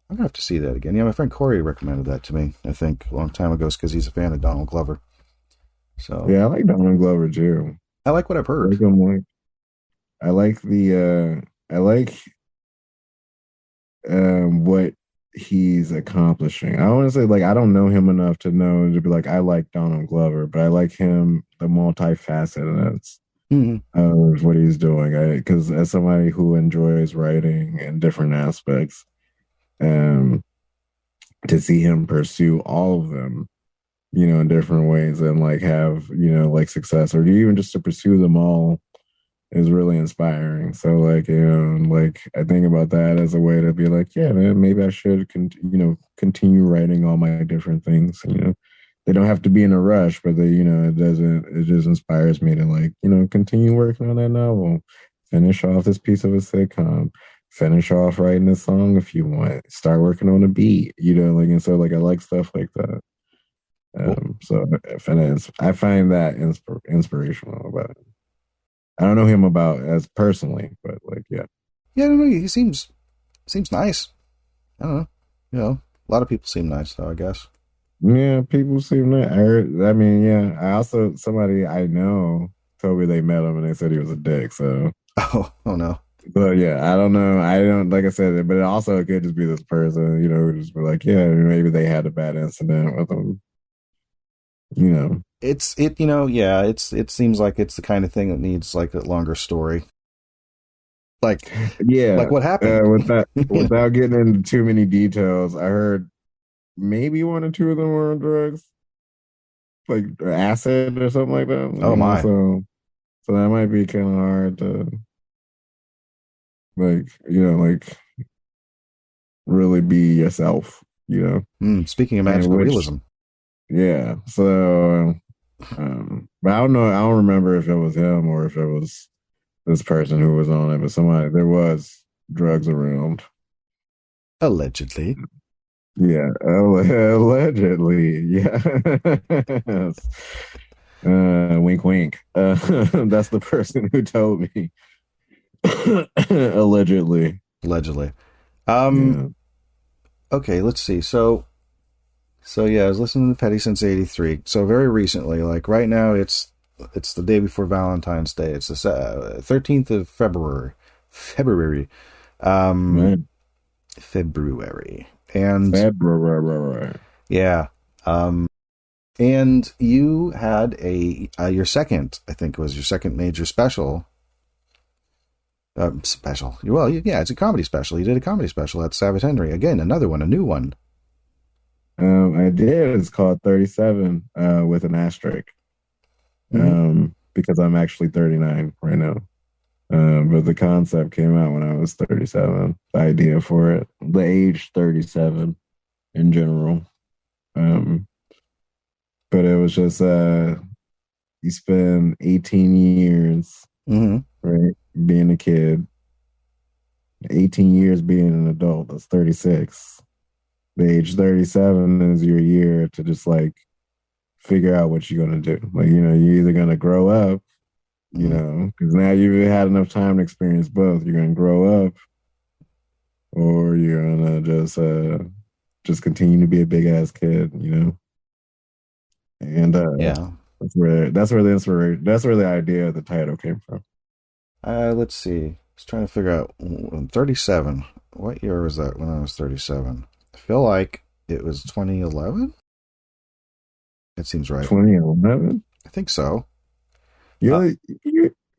[SPEAKER 4] I'm gonna have to see that again. Yeah, my friend Corey recommended that to me, I think, a long time ago, because he's a fan of Donald Glover. So
[SPEAKER 5] yeah, I like Donald Glover too.
[SPEAKER 4] I like what I've heard.
[SPEAKER 5] I like what he's accomplishing. I want to say, like, I don't know him enough to know to be like, I like Donald Glover, but I like him, the multifacetedness of what he's doing. Because as somebody who enjoys writing in different aspects, to see him pursue all of them, in different ways and like have, like success, or even just to pursue them all is really inspiring. So like, like I think about that as a way to be like, yeah, man, maybe I should continue writing all my different things. They don't have to be in a rush, but it just inspires me to like, continue working on that novel, finish off this piece of a sitcom, finish off writing a song if you want, start working on a beat, like, and so like I like stuff like that. So I find that inspirational about it. I don't know him about as personally, but like, yeah.
[SPEAKER 4] Yeah, I don't know. He seems nice. I don't know. A lot of people seem nice, though, I guess.
[SPEAKER 5] Yeah, people seem nice. I also, somebody I know told me they met him and they said he was a dick, so.
[SPEAKER 4] Oh no.
[SPEAKER 5] But yeah, I don't know. I don't, like I said, but it could just be this person, who just be like, yeah, maybe they had a bad incident with him.
[SPEAKER 4] It seems like it's the kind of thing that needs like a longer story. Like,
[SPEAKER 5] yeah,
[SPEAKER 4] like what happened?
[SPEAKER 5] Without getting into too many details, I heard maybe one or two of them were on drugs, like acid or something like that.
[SPEAKER 4] Oh my!
[SPEAKER 5] So that might be kind of hard to, like really be yourself.
[SPEAKER 4] Speaking of magical realism.
[SPEAKER 5] Yeah. So, but I don't know. I don't remember if it was him or if it was this person who was on it, but there was drugs around.
[SPEAKER 4] Allegedly.
[SPEAKER 5] Yeah. Allegedly. Yeah. Wink, wink. That's the person who told me. Allegedly.
[SPEAKER 4] Yeah. Okay, let's see. So yeah, I was listening to Petty since '83. So very recently, like right now, it's the day before Valentine's Day. It's the 13th of February. February. And
[SPEAKER 5] February.
[SPEAKER 4] Yeah. And you had your second, I think it was your second major special. Well, yeah, it's a comedy special. You did a comedy special at Savage Henry. Again, another one, a new one.
[SPEAKER 5] I did. It's called 37 with an asterisk. Because I'm actually 39 right now. But the concept came out when I was 37. The idea for it, the age 37 in general. But it was just you spend 18 years, right, being a kid, 18 years being an adult. That's 36. The age 37 is your year to just like figure out what you're going to do. Like, you're either going to grow up, because now you've had enough time to experience both. You're going to grow up, or you're going to just just continue to be a big ass kid, you know. And
[SPEAKER 4] Yeah.
[SPEAKER 5] that's where the inspiration, that's where the idea of the title came from.
[SPEAKER 4] Let's see. I was trying to figure out 37. What year was that when I was 37? I feel like it was 2011. It seems right.
[SPEAKER 5] 2011.
[SPEAKER 4] I think so.
[SPEAKER 5] Wait.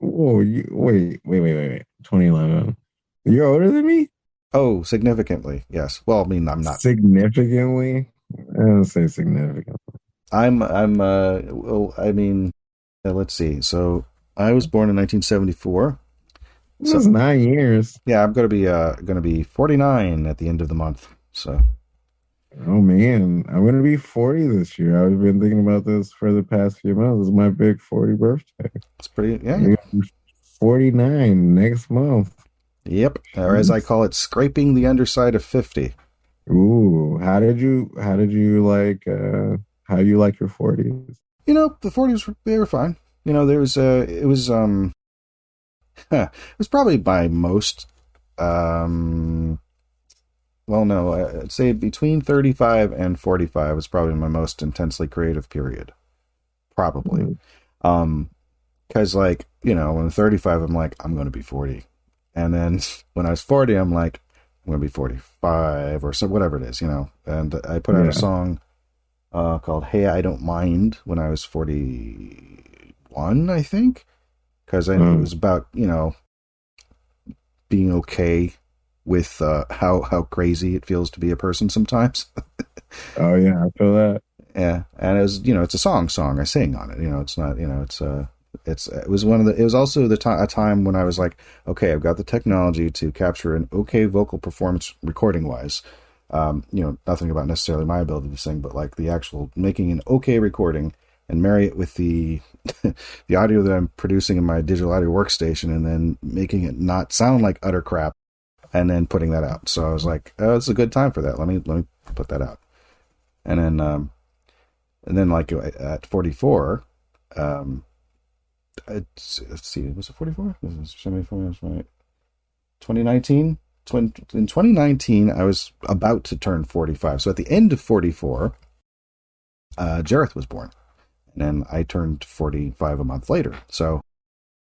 [SPEAKER 5] 2011. You're older than me?
[SPEAKER 4] Oh, significantly. Yes. Well, I mean, I'm not
[SPEAKER 5] significantly. I don't say significantly.
[SPEAKER 4] Well, I mean, let's see. So I was born in 1974.
[SPEAKER 5] That's 9 years.
[SPEAKER 4] Yeah, I'm gonna be 49 at the end of the month. So.
[SPEAKER 5] Oh man, I'm gonna be 40 this year. I've been thinking about this for the past few months. It's my big 40 birthday.
[SPEAKER 4] It's pretty. Yeah.
[SPEAKER 5] 49 next month.
[SPEAKER 4] Yep. Or as I call it, scraping the underside of 50.
[SPEAKER 5] Ooh, how did you like how you like your 40s?
[SPEAKER 4] You know, the 40s they were fine. You know, there was it was probably by most well, no, I'd say between 35 and 45 was probably my most intensely creative period. Probably. Because, like, you know, when I'm 35, I'm like, I'm going to be 40. And then when I was 40, I'm like, I'm going to be 45 or so, whatever it is, you know. And I put out a song called Hey, I Don't Mind when I was 41, I think. Because I it was about, you know, being okay with how crazy it feels to be a person sometimes.
[SPEAKER 5] Oh yeah, I feel that.
[SPEAKER 4] Yeah, and it was, you know, it's a song I sing on it. You know, it's not, you know, it was one of the. It was also a time when I was like, okay, I've got the technology to capture an okay vocal performance recording wise. You know, nothing about necessarily my ability to sing, but like the actual making an okay recording and marry it with the the audio that I'm producing in my digital audio workstation, and then making it not sound like utter crap. And then putting that out. So I was like, oh, it's a good time for that. Let me put that out. And then like at 44, let's see, was it 44? This is 2019. In 2019, I was about to turn 45. So at the end of 44, Jareth was born, and then I turned 45 a month later. So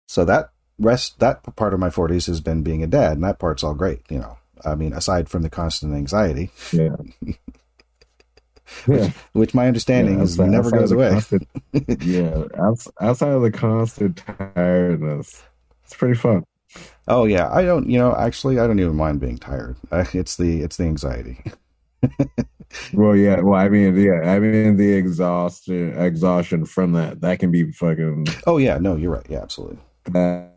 [SPEAKER 4] that part of my 40s has been being a dad, and that part's all great, you know. I mean, aside from the constant anxiety, which my understanding is never goes away. Outside of the constant tiredness, it's pretty fun. Oh yeah, I don't even mind being tired. It's the anxiety.
[SPEAKER 5] I mean the exhaustion from that can be fucking.
[SPEAKER 4] Oh yeah, no, you're right. Yeah, absolutely.
[SPEAKER 5] That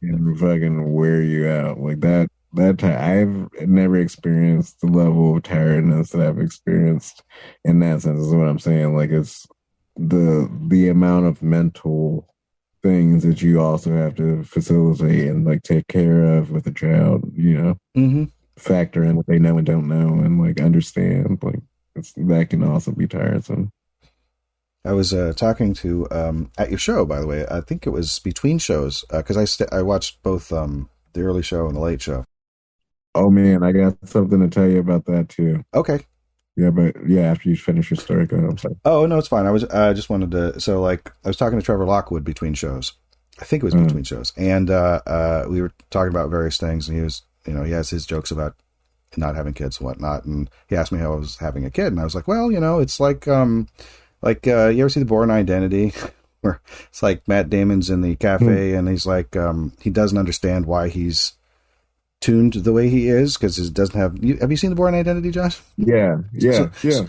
[SPEAKER 5] can fucking wear you out like that. That time I've never experienced the level of tiredness that I've experienced in that sense. Is what I'm saying. Like, it's the amount of mental things that you also have to facilitate and like take care of with a child. You know, factor in what they know and don't know, and like understand. Like, that can also be tiresome.
[SPEAKER 4] I was talking to at your show, by the way. I think it was between shows because I watched both the early show and the late show.
[SPEAKER 5] Oh man, I got something to tell you about that too.
[SPEAKER 4] Okay.
[SPEAKER 5] Yeah, but after you finish your story, go ahead. I'm sorry.
[SPEAKER 4] Oh no, it's fine. I just wanted to. So like, I was talking to Trevor Lockwood between shows. I think it was between shows, and we were talking about various things, and he was, you know, he has his jokes about not having kids and whatnot, and he asked me how I was having a kid, and I was like, well, you know, it's like you ever see The Bourne Identity, where it's like Matt Damon's in the cafe and he's like, he doesn't understand why he's tuned the way he is because he doesn't have you seen The Bourne Identity, Josh?
[SPEAKER 5] Yeah.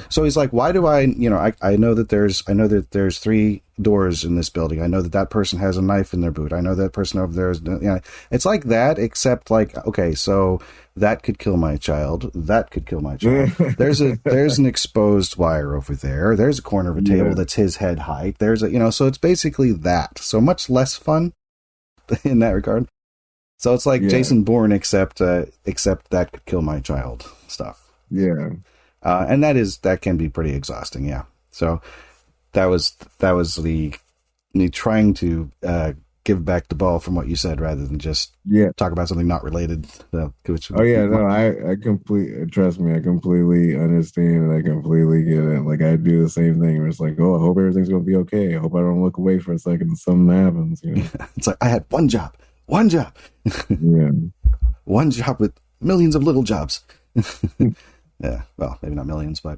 [SPEAKER 4] So he's like, why do I, you know, I know that there's 3 doors in this building. I know that person has a knife in their boot. I know that person over there is, you know, it's like that, except like, okay, so that could kill my child. That could kill my child. There's an exposed wire over there. There's a corner of a table that's his head height. There's a, you know, so it's basically that. So much less fun in that regard. So it's like Jason Bourne, except that could kill my child stuff.
[SPEAKER 5] Yeah.
[SPEAKER 4] And that can be pretty exhausting. Yeah. So that was me trying to give back the ball from what you said rather than just talk about something not related.
[SPEAKER 5] No, I completely, trust me, I completely understand and I completely get it. Like, I do the same thing where it's like, oh, I hope everything's going to be okay. I hope I don't look away for a second and something happens. You know?
[SPEAKER 4] It's like, I had one job.
[SPEAKER 5] Yeah.
[SPEAKER 4] One job with millions of little jobs. Yeah, well, maybe not millions, but...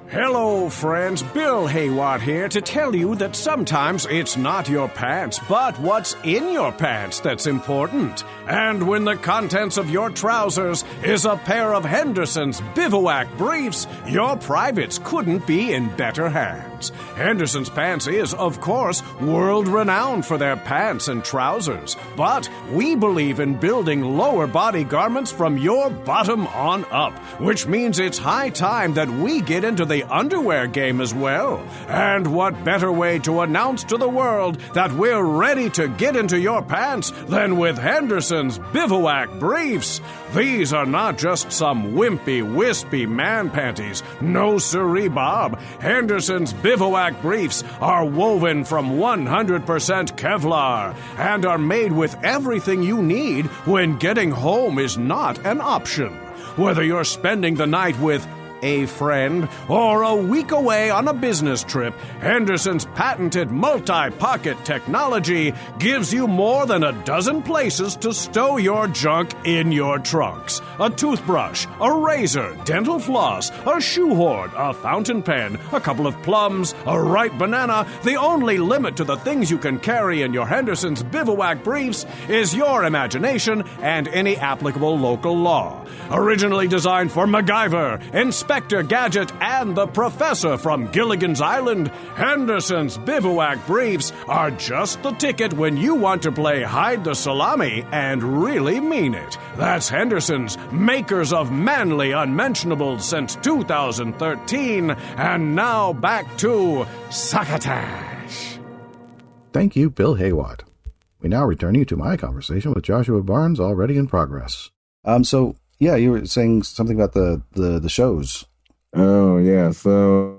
[SPEAKER 2] Hello, friends. Bill Haywatt here to tell you that sometimes it's not your pants, but what's in your pants that's important. And when the contents of your trousers is a pair of Henderson's bivouac briefs, your privates couldn't be in better hands. Henderson's Pants is, of course, world-renowned for their pants and trousers. But we believe in building lower body garments from your bottom on up, which means it's high time that we get into the underwear game as well. And what better way to announce to the world that we're ready to get into your pants than with Henderson's bivouac briefs? These are not just some wimpy, wispy man panties. No siree, Bob. Henderson's bivouac briefs are woven from 100% Kevlar and are made with everything you need when getting home is not an option. Whether you're spending the night with a friend or a week away on a business trip, Henderson's patented multi-pocket technology gives you more than a dozen places to stow your junk in your trunks. A toothbrush, a razor, dental floss, a shoehorn, a fountain pen, a couple of plums, a ripe banana. The only limit to the things you can carry in your Henderson's bivouac briefs is your imagination and any applicable local law. Originally designed for MacGyver, Inspector Gadget, and the Professor from Gilligan's Island, Henderson's bivouac briefs are just the ticket when you want to play hide the salami and really mean it. That's Henderson's, makers of manly unmentionables since 2013, and now back to Succotash.
[SPEAKER 4] Thank you, Bill Haywatt. We now return you to my conversation with Joshua Barnes, already in progress. Yeah, you were saying something about the shows.
[SPEAKER 5] Oh, yeah. So,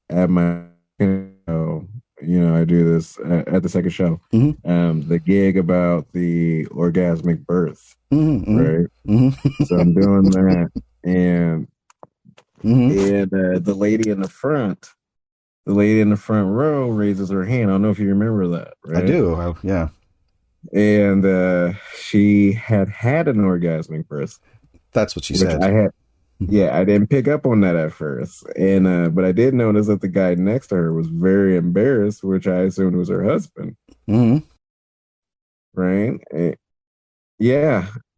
[SPEAKER 5] at my, I do this at the second show, the gig about the orgasmic birth, right? Mm-hmm. So I'm doing that, and the lady in the front row raises her hand. I don't know if you remember that, right?
[SPEAKER 4] I do. Yeah.
[SPEAKER 5] And she had an orgasmic birth.
[SPEAKER 4] That's what she said.
[SPEAKER 5] I didn't pick up on that at first, and but I did notice that the guy next to her was very embarrassed, which I assumed was her husband. Mm-hmm. Right?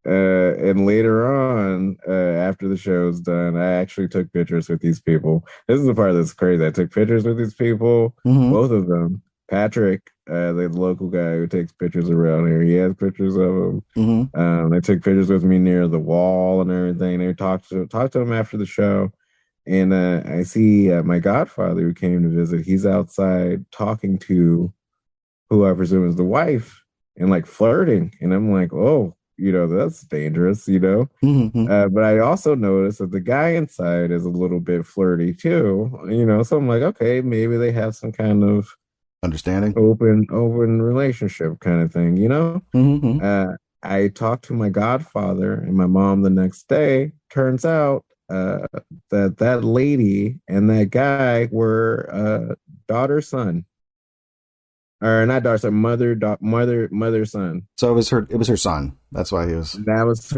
[SPEAKER 5] And later on, after the show's done, I actually took pictures with these people. This is the part that's crazy. I took pictures with these people, both of them. Patrick, the local guy who takes pictures around here, he has pictures of him. They took pictures with me near the wall and everything. They talked to him after the show, and I see my godfather who came to visit. He's outside talking to who I presume is the wife and like flirting, and I'm like, oh, that's dangerous, But I also noticed that the guy inside is a little bit flirty too, So I'm like, okay, maybe they have some kind of
[SPEAKER 4] understanding,
[SPEAKER 5] open relationship kind of thing, I talked to my godfather and my mom the next day. Turns out that lady and that guy were daughter son, or not daughter son, mother son.
[SPEAKER 4] So it was her son. That's why he was.
[SPEAKER 5] That was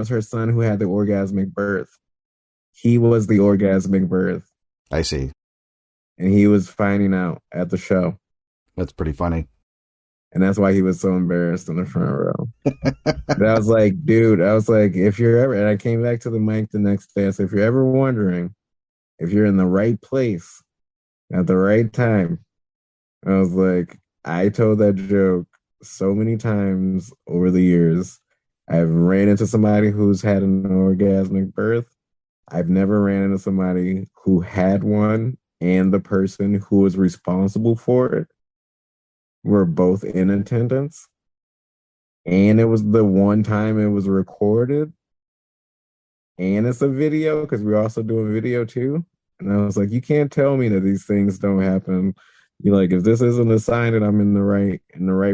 [SPEAKER 5] her son who had the orgasmic birth. He was the orgasmic birth.
[SPEAKER 4] I see.
[SPEAKER 5] And he was finding out at the show.
[SPEAKER 4] That's pretty funny.
[SPEAKER 5] And that's why he was so embarrassed in the front row. But I was like, dude, if you're ever, and I came back to the mic the next day, I said, if you're ever wondering if you're in the right place at the right time, I was like, I told that joke so many times over the years. I've ran into somebody who's had an orgasmic birth. I've never ran into somebody who had one and the person who was responsible for it were both in attendance. And it was the one time it was recorded. And it's a video, because we're also doing video too. And I was like, you can't tell me that these things don't happen, You're like, if this isn't a sign that I'm in the right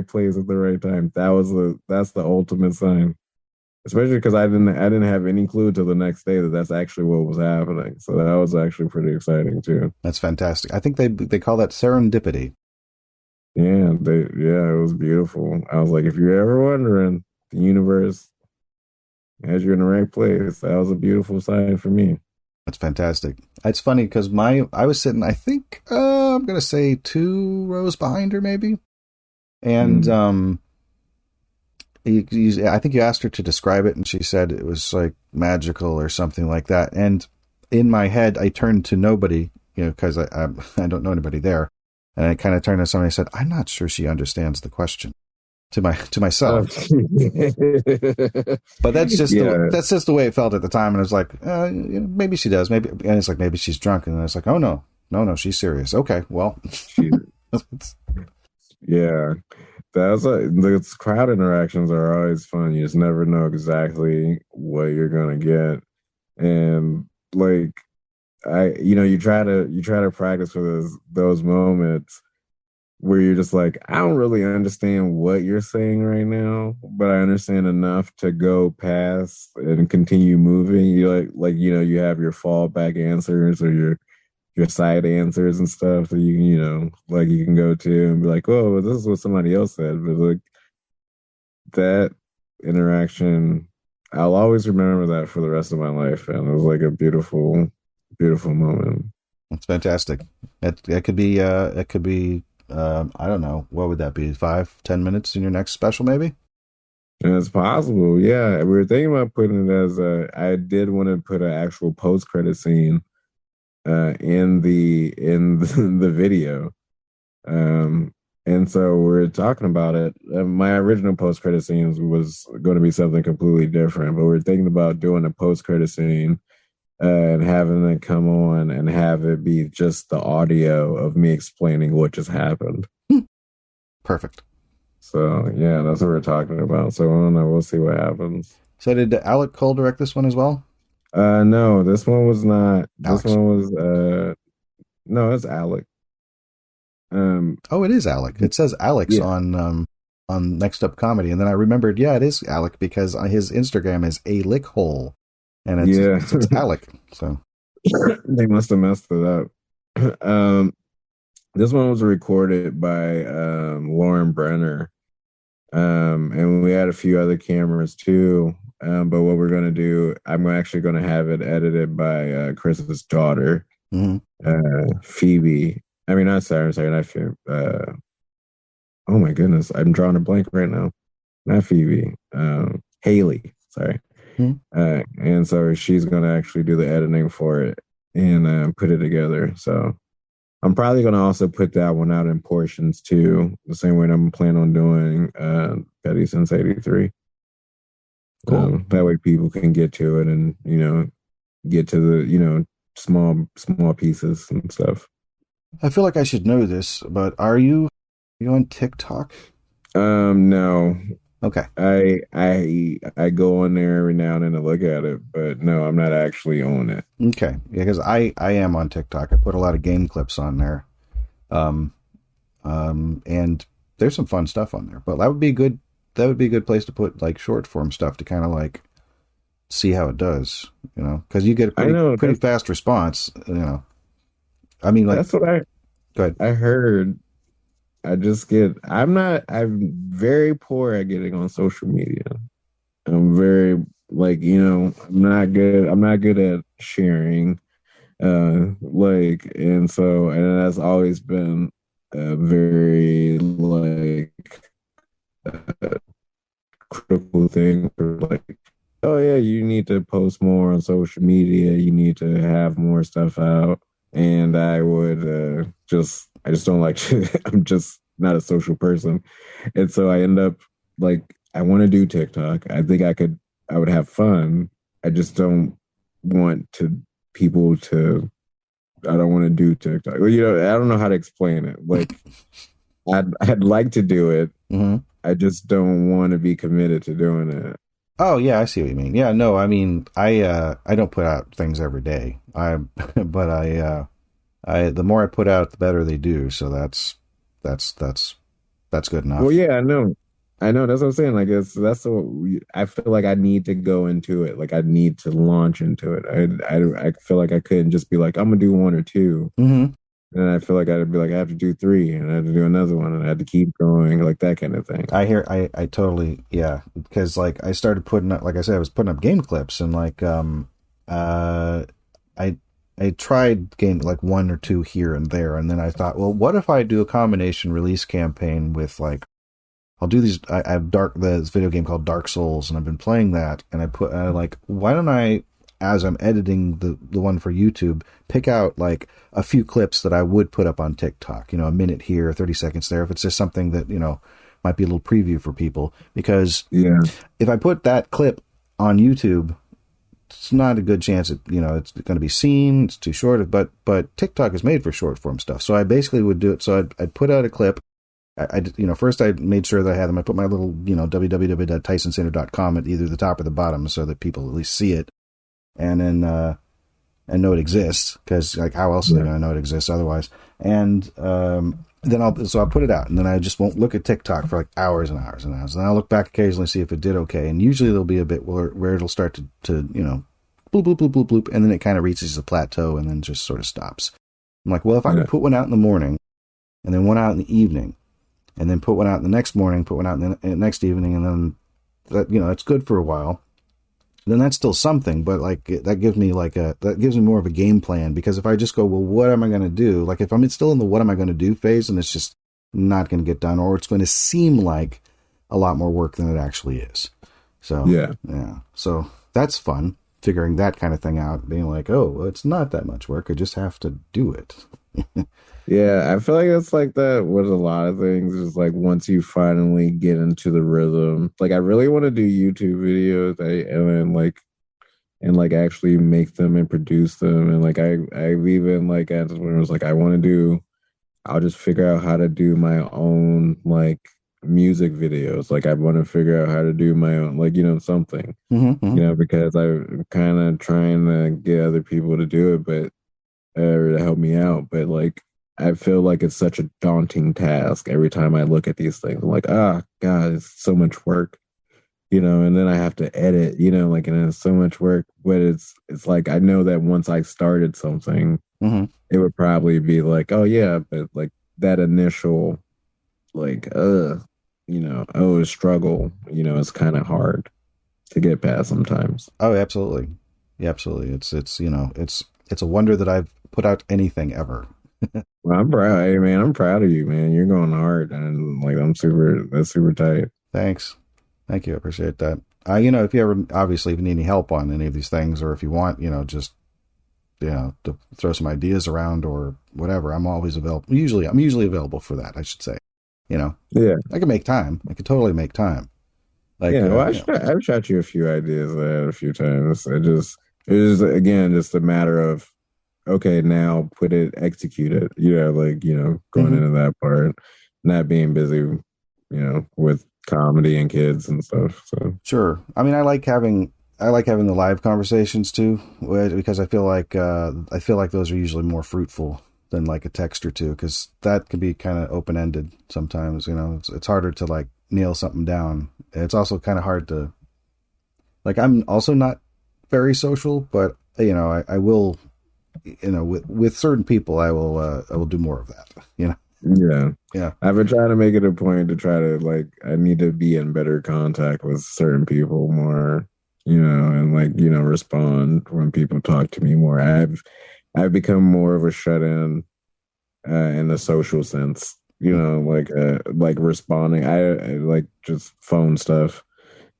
[SPEAKER 5] place at the right time, that's the ultimate sign. Especially because I didn't have any clue till the next day that that's actually what was happening. So that was actually pretty exciting too.
[SPEAKER 4] That's fantastic. I think they call that serendipity.
[SPEAKER 5] Yeah, it was beautiful. I was like, if you're ever wondering, the universe has you in the right place. That was a beautiful sign for me.
[SPEAKER 4] That's fantastic. It's funny because I was sitting, I think, I'm going to say 2 rows behind her maybe. And I think you asked her to describe it and she said it was like magical or something like that. And in my head, I turned to nobody, because I don't know anybody there. And I kind of turned to somebody and said, I'm not sure she understands the question to myself. But that's just the way it felt at the time. And I was like, maybe she does. Maybe. And it's like, maybe she's drunk. And it's like, oh no, she's serious. Okay. Well,
[SPEAKER 5] yeah, those crowd interactions are always fun. You just never know exactly what you're going to get. And like, you try to practice for those moments where you're just like, I don't really understand what you're saying right now, but I understand enough to go past and continue moving. You you have your fallback answers or your side answers and stuff that you can go to and be like, oh, well, this is what somebody else said. But like that interaction, I'll always remember that for the rest of my life. And it was like a beautiful, beautiful moment.
[SPEAKER 4] It's fantastic. It could be I don't know, what would that be? 5-10 minutes in your next special, maybe?
[SPEAKER 5] And it's possible. Yeah. We were thinking about putting it as I did want to put an actual post-credit scene in the video. And so we're talking about it. My original post-credit scenes was going to be something completely different, but we're thinking about doing a post-credit scene and having it come on and have it be just the audio of me explaining what just happened.
[SPEAKER 4] Perfect.
[SPEAKER 5] So, yeah, that's what we're talking about. So, I don't know. We'll see what happens.
[SPEAKER 4] So, did Alec Cole direct this one as well?
[SPEAKER 5] No, this one was not.
[SPEAKER 4] Alex.
[SPEAKER 5] This one was, no, it's Alec.
[SPEAKER 4] Oh, it is Alec. It says Alex on Next Up Comedy. And then I remembered, it is Alec because his Instagram is a lick hole. And it's Alec. So
[SPEAKER 5] they must have messed it up. This one was recorded by Lauren Brenner. And we had a few other cameras too. But what we're going to do, I'm actually going to have it edited by Chris's daughter, Phoebe. I mean, not Sarah, not Phoebe. Oh my goodness, I'm drawing a blank right now. Not Phoebe. Haley, sorry. And so she's going to actually do the editing for it and put it together. So I'm probably going to also put that one out in portions too, the same way I'm planning on doing Petty Since 83.
[SPEAKER 4] Cool.
[SPEAKER 5] That way people can get to it and, get to the, small pieces and stuff.
[SPEAKER 4] I feel like I should know this, but are you on TikTok?
[SPEAKER 5] No.
[SPEAKER 4] Okay.
[SPEAKER 5] I go on there every now and then to look at it, but no, I'm not actually on it.
[SPEAKER 4] Okay. Yeah, because I am on TikTok. I put a lot of game clips on there. And there's some fun stuff on there. But that would be a good place to put like short form stuff to kind of like see how it does, because you get a pretty fast response, I mean, like,
[SPEAKER 5] that's what
[SPEAKER 4] go ahead.
[SPEAKER 5] I heard. I'm very poor at getting on social media. I'm very I'm not good at sharing. And that's always been a very critical thing for oh yeah, you need to post more on social media. You need to have more stuff out. And I would I just don't like to, I'm just not a social person. And so I end up I want to do TikTok. I think I would have fun. I just don't want people to, I don't want to do TikTok. Well, I don't know how to explain it. I'd like to do it.
[SPEAKER 4] Mm-hmm.
[SPEAKER 5] I just don't want to be committed to doing it.
[SPEAKER 4] Oh yeah, I see what you mean. Yeah, no, I mean, I don't put out things every day. The more I put out, the better they do. So that's good enough.
[SPEAKER 5] Well, yeah, I know. That's what I'm saying. Like, I feel like I need to go into it. Like, I need to launch into it. I feel like I couldn't just be like, I'm gonna do one or two.
[SPEAKER 4] Mm-hmm.
[SPEAKER 5] And I feel like I'd be like, I have to do three, and I have to do another one, and I had to keep going, like that kind of thing.
[SPEAKER 4] I totally, yeah. Because like I started putting up, like I said, I was putting up game clips, and like I tried game like one or two here and there, and then I thought, well, what if I do a combination release campaign with like, I'll do these. I have this video game called Dark Souls, and I've been playing that, and I like, why don't I, as I'm editing the one for YouTube, pick out like a few clips that I would put up on TikTok, a minute here, 30 seconds there, if it's just something that, might be a little preview for people. Because if I put that clip on YouTube, it's not a good chance it's going to be seen. It's too short, but TikTok is made for short form stuff. So I basically would do it. So I'd put out a clip. First I made sure that I had them. I put my little, www.tysonsaner.com at either the top or the bottom so that people at least see it. And then and know it exists, because like how else are they going to know it exists otherwise? And then I'll put it out, and then I just won't look at TikTok for like hours and hours and hours. And I'll look back occasionally, see if it did okay. And usually there'll be a bit where it'll start to bloop bloop bloop bloop bloop, and then it kind of reaches a plateau and then just sort of stops. I'm like, well, if I could put one out in the morning, and then one out in the evening, and then put one out in the next morning, put one out in the next evening, and then that it's good for a while. Then that's still something, but like that gives me more of a game plan, because if I just go, well, what am I going to do? Like if I'm still in the what am I going to do phase, and it's just not going to get done, or it's going to seem like a lot more work than it actually is. So yeah. So that's fun, figuring that kind of thing out, being like, oh, well, it's not that much work. I just have to do it.
[SPEAKER 5] Yeah, I feel like it's like that with a lot of things. Is like once you finally get into the rhythm, like I really want to do YouTube videos, and actually make them and produce them, and like I've even like at when it was like I'll just figure out how to do my own like music videos. Like I want to figure out how to do my own something, because I'm kind of trying to get other people to do it, but to help me out, but like. I feel like it's such a daunting task every time I look at these things. I'm like, God, it's so much work, and then I have to edit, and it's so much work, but it's like, I know that once I started something, it would probably be like, oh yeah, but like that initial, struggle, is kind of hard to get past sometimes.
[SPEAKER 4] Oh, absolutely. Yeah, absolutely. It's a wonder that I've put out anything ever.
[SPEAKER 5] Well, I'm proud. Hey, man, I'm proud of you, man. You're going hard, and like that's super tight.
[SPEAKER 4] Thanks. Thank you. I appreciate that. If you ever, obviously, if you need any help on any of these things, or if you want, just, to throw some ideas around or whatever, I'm always available. I'm usually available for that, I should say. Yeah. I can make time. I can totally make time. Like,
[SPEAKER 5] I've shot you a few ideas a few times. It is again just a matter of, okay, now execute it, going into that part, not being busy, with comedy and kids and stuff. So
[SPEAKER 4] sure. I mean, I like having the live conversations too, because I feel like those are usually more fruitful than like a text or two, because that can be kind of open-ended sometimes. It's harder to like nail something down. It's also kind of hard to, like, I'm also not very social, but I will. With certain people, I will do more of that. Yeah.
[SPEAKER 5] I've been trying to make it a point to try to I need to be in better contact with certain people more, and respond when people talk to me more. I've become more of a shut-in in the social sense, like responding. I like just phone stuff.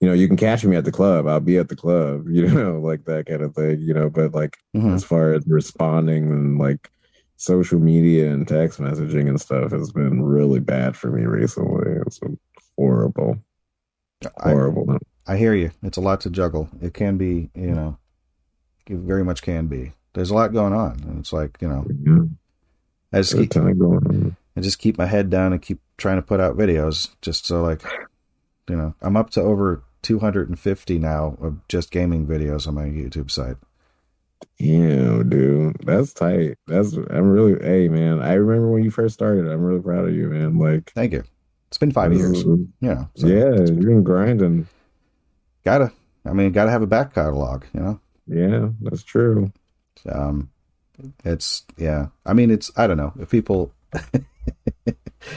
[SPEAKER 5] You can catch me at the club. I'll be at the club, like that kind of thing, but like as far as responding and like social media and text messaging and stuff has been really bad for me recently. It's horrible. Horrible.
[SPEAKER 4] I hear you. It's a lot to juggle. It can be, it very much can be. There's a lot going on. And it's like, I just keep my head down and keep trying to put out videos just so like, I'm up to over 250 now of just gaming videos on my YouTube site.
[SPEAKER 5] Damn, dude, that's tight. Hey, man. I remember when you first started. I'm really proud of you, man. Like,
[SPEAKER 4] Thank you. It's been 5 years. Yeah. So
[SPEAKER 5] yeah, you've been grinding.
[SPEAKER 4] gotta have a back catalog,
[SPEAKER 5] Yeah, that's true.
[SPEAKER 4] It's, yeah. I mean, I don't know if people,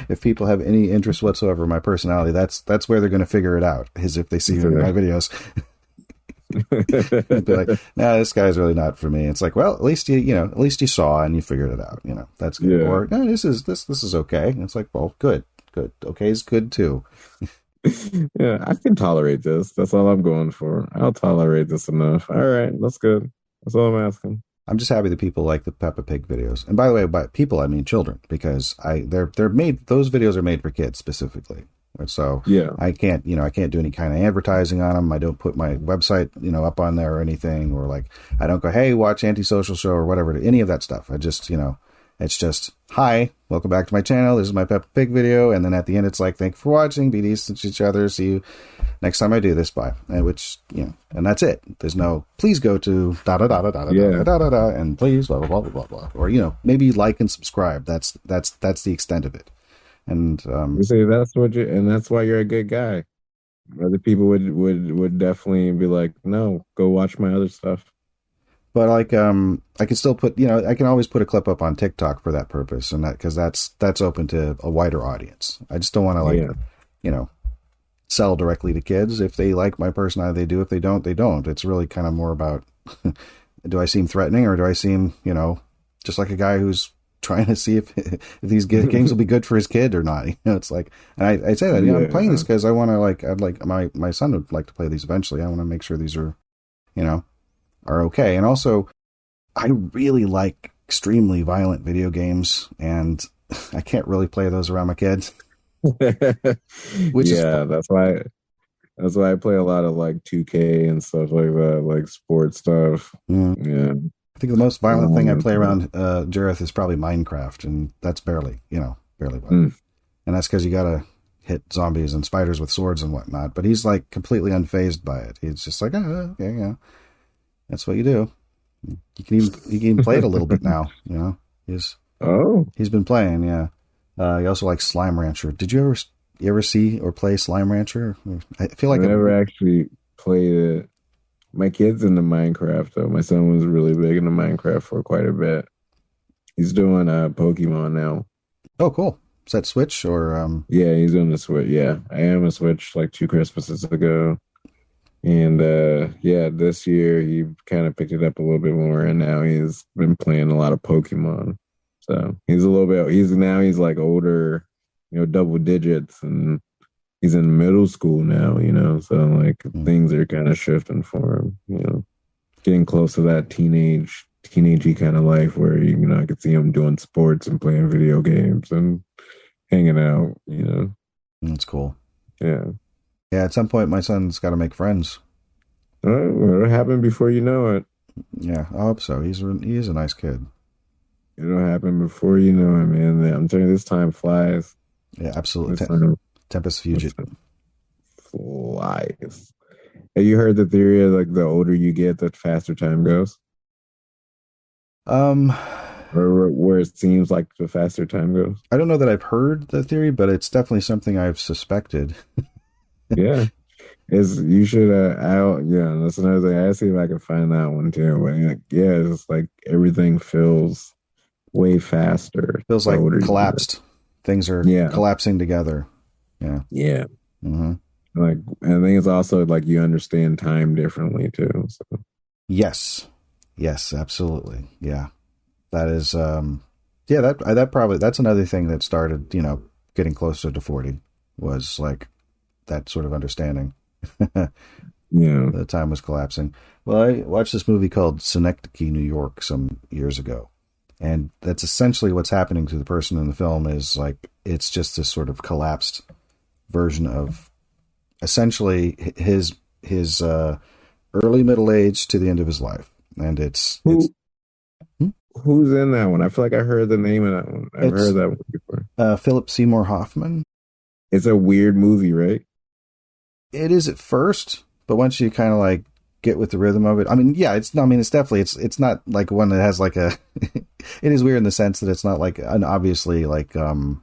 [SPEAKER 4] if people have any interest whatsoever in my personality, that's where they're going to figure it out, is if they see my videos. Be like, nah, this guy's really not for me. It's like, well, at least you saw and you figured it out. That's good. Yeah. Or no, this is okay. And it's like, well, good. Okay is good too.
[SPEAKER 5] Yeah, I can tolerate this. That's all I'm going for. I'll tolerate this enough. All right, that's good. That's all I'm asking.
[SPEAKER 4] I'm just happy that people like the Peppa Pig videos. And by the way, by people I mean children, because they're made. Those videos are made for kids specifically. So
[SPEAKER 5] yeah,
[SPEAKER 4] I can't do any kind of advertising on them. I don't put my website, up on there or anything, or like I don't go, hey, watch Antisocial Show or whatever, any of that stuff. I just, it's just, hi, welcome back to my channel. This is my Peppa Pig video. And then at the end, it's like, thank you for watching. Be decent to each other. See you next time I do this. Bye. And which, and that's it. There's no, please go to da da da da da da da da da, and please blah, blah, blah, blah, blah. Or, maybe like and subscribe. That's the extent of it. And
[SPEAKER 5] you see, that's why you're a good guy. Other people would definitely be like, no, go watch my other stuff.
[SPEAKER 4] But like, I can still put, I can always put a clip up on TikTok for that purpose, and because that's open to a wider audience. I just don't want to sell directly to kids. If they like my personality, they do. If they don't, they don't. It's really kind of more about, do I seem threatening, or do I seem, just like a guy who's trying to see if these games will be good for his kid or not. It's like, and I say that, I'm playing this because I want to I'd like my son would like to play these eventually. I want to make sure these are, are okay. And also, I really like extremely violent video games, and I can't really play those around my kids.
[SPEAKER 5] That's why I play a lot of like 2K and stuff like that, like sports stuff. Yeah.
[SPEAKER 4] I think the most violent thing I play around Jareth is probably Minecraft, and that's barely violent. And that's because you gotta hit zombies and spiders with swords and whatnot. But he's like completely unfazed by it. He's just like, okay, yeah, that's what you do. You can even play it a little bit now. He's been playing. Yeah. He also likes Slime Rancher. Did you ever see or play Slime Rancher? I feel like
[SPEAKER 5] I never actually played it. My kid's into Minecraft, though. My son was really big into Minecraft for quite a bit. He's doing Pokemon now.
[SPEAKER 4] Oh, cool. Is that Switch or?
[SPEAKER 5] Yeah, he's doing the Switch. Yeah, I am a Switch like 2 Christmases ago. And this year he kind of picked it up a little bit more, and now he's been playing a lot of Pokemon. So he's like older, double digits, and he's in middle school now, so like things are kind of shifting for him, getting close to that teenagey kind of life where, I could see him doing sports and playing video games and hanging out,
[SPEAKER 4] That's cool.
[SPEAKER 5] Yeah.
[SPEAKER 4] Yeah. At some point, my son's got to make friends.
[SPEAKER 5] It'll happen before you know it.
[SPEAKER 4] Yeah. I hope so. He is a nice kid.
[SPEAKER 5] It'll happen before you know it, man. I'm telling you, this time flies.
[SPEAKER 4] Yeah, absolutely. Tempest Fugit
[SPEAKER 5] flies. Have you heard the theory of like the older you get, the faster time goes? Or where it seems like the faster time goes?
[SPEAKER 4] I don't know that I've heard the theory, but it's definitely something I've suspected.
[SPEAKER 5] Yeah. You should that's another thing. I see if I can find that one too. But it's like everything feels way faster.
[SPEAKER 4] Feels like collapsed. Things are collapsing together. Yeah.
[SPEAKER 5] Yeah.
[SPEAKER 4] Mm-hmm.
[SPEAKER 5] Like, and I think it's also like you understand time differently too. So.
[SPEAKER 4] Yes, absolutely. Yeah, that is. That probably that's another thing that started. Getting closer to 40 was like that sort of understanding.
[SPEAKER 5] Yeah,
[SPEAKER 4] the time was collapsing. Well, I watched this movie called Synecdoche, New York, some years ago. And that's essentially what's happening to the person in the film is like, it's just this sort of collapsed version of essentially his early middle age to the end of his life. And
[SPEAKER 5] who's in that one? I feel like I heard the name of that one. I've heard that one before.
[SPEAKER 4] Philip Seymour Hoffman.
[SPEAKER 5] It's a weird movie, right?
[SPEAKER 4] It is at first, but once you kind of like get with the rhythm of it. I mean, yeah, it's definitely, it's not like one that has like a, it is weird in the sense that it's not like an obviously like, I'm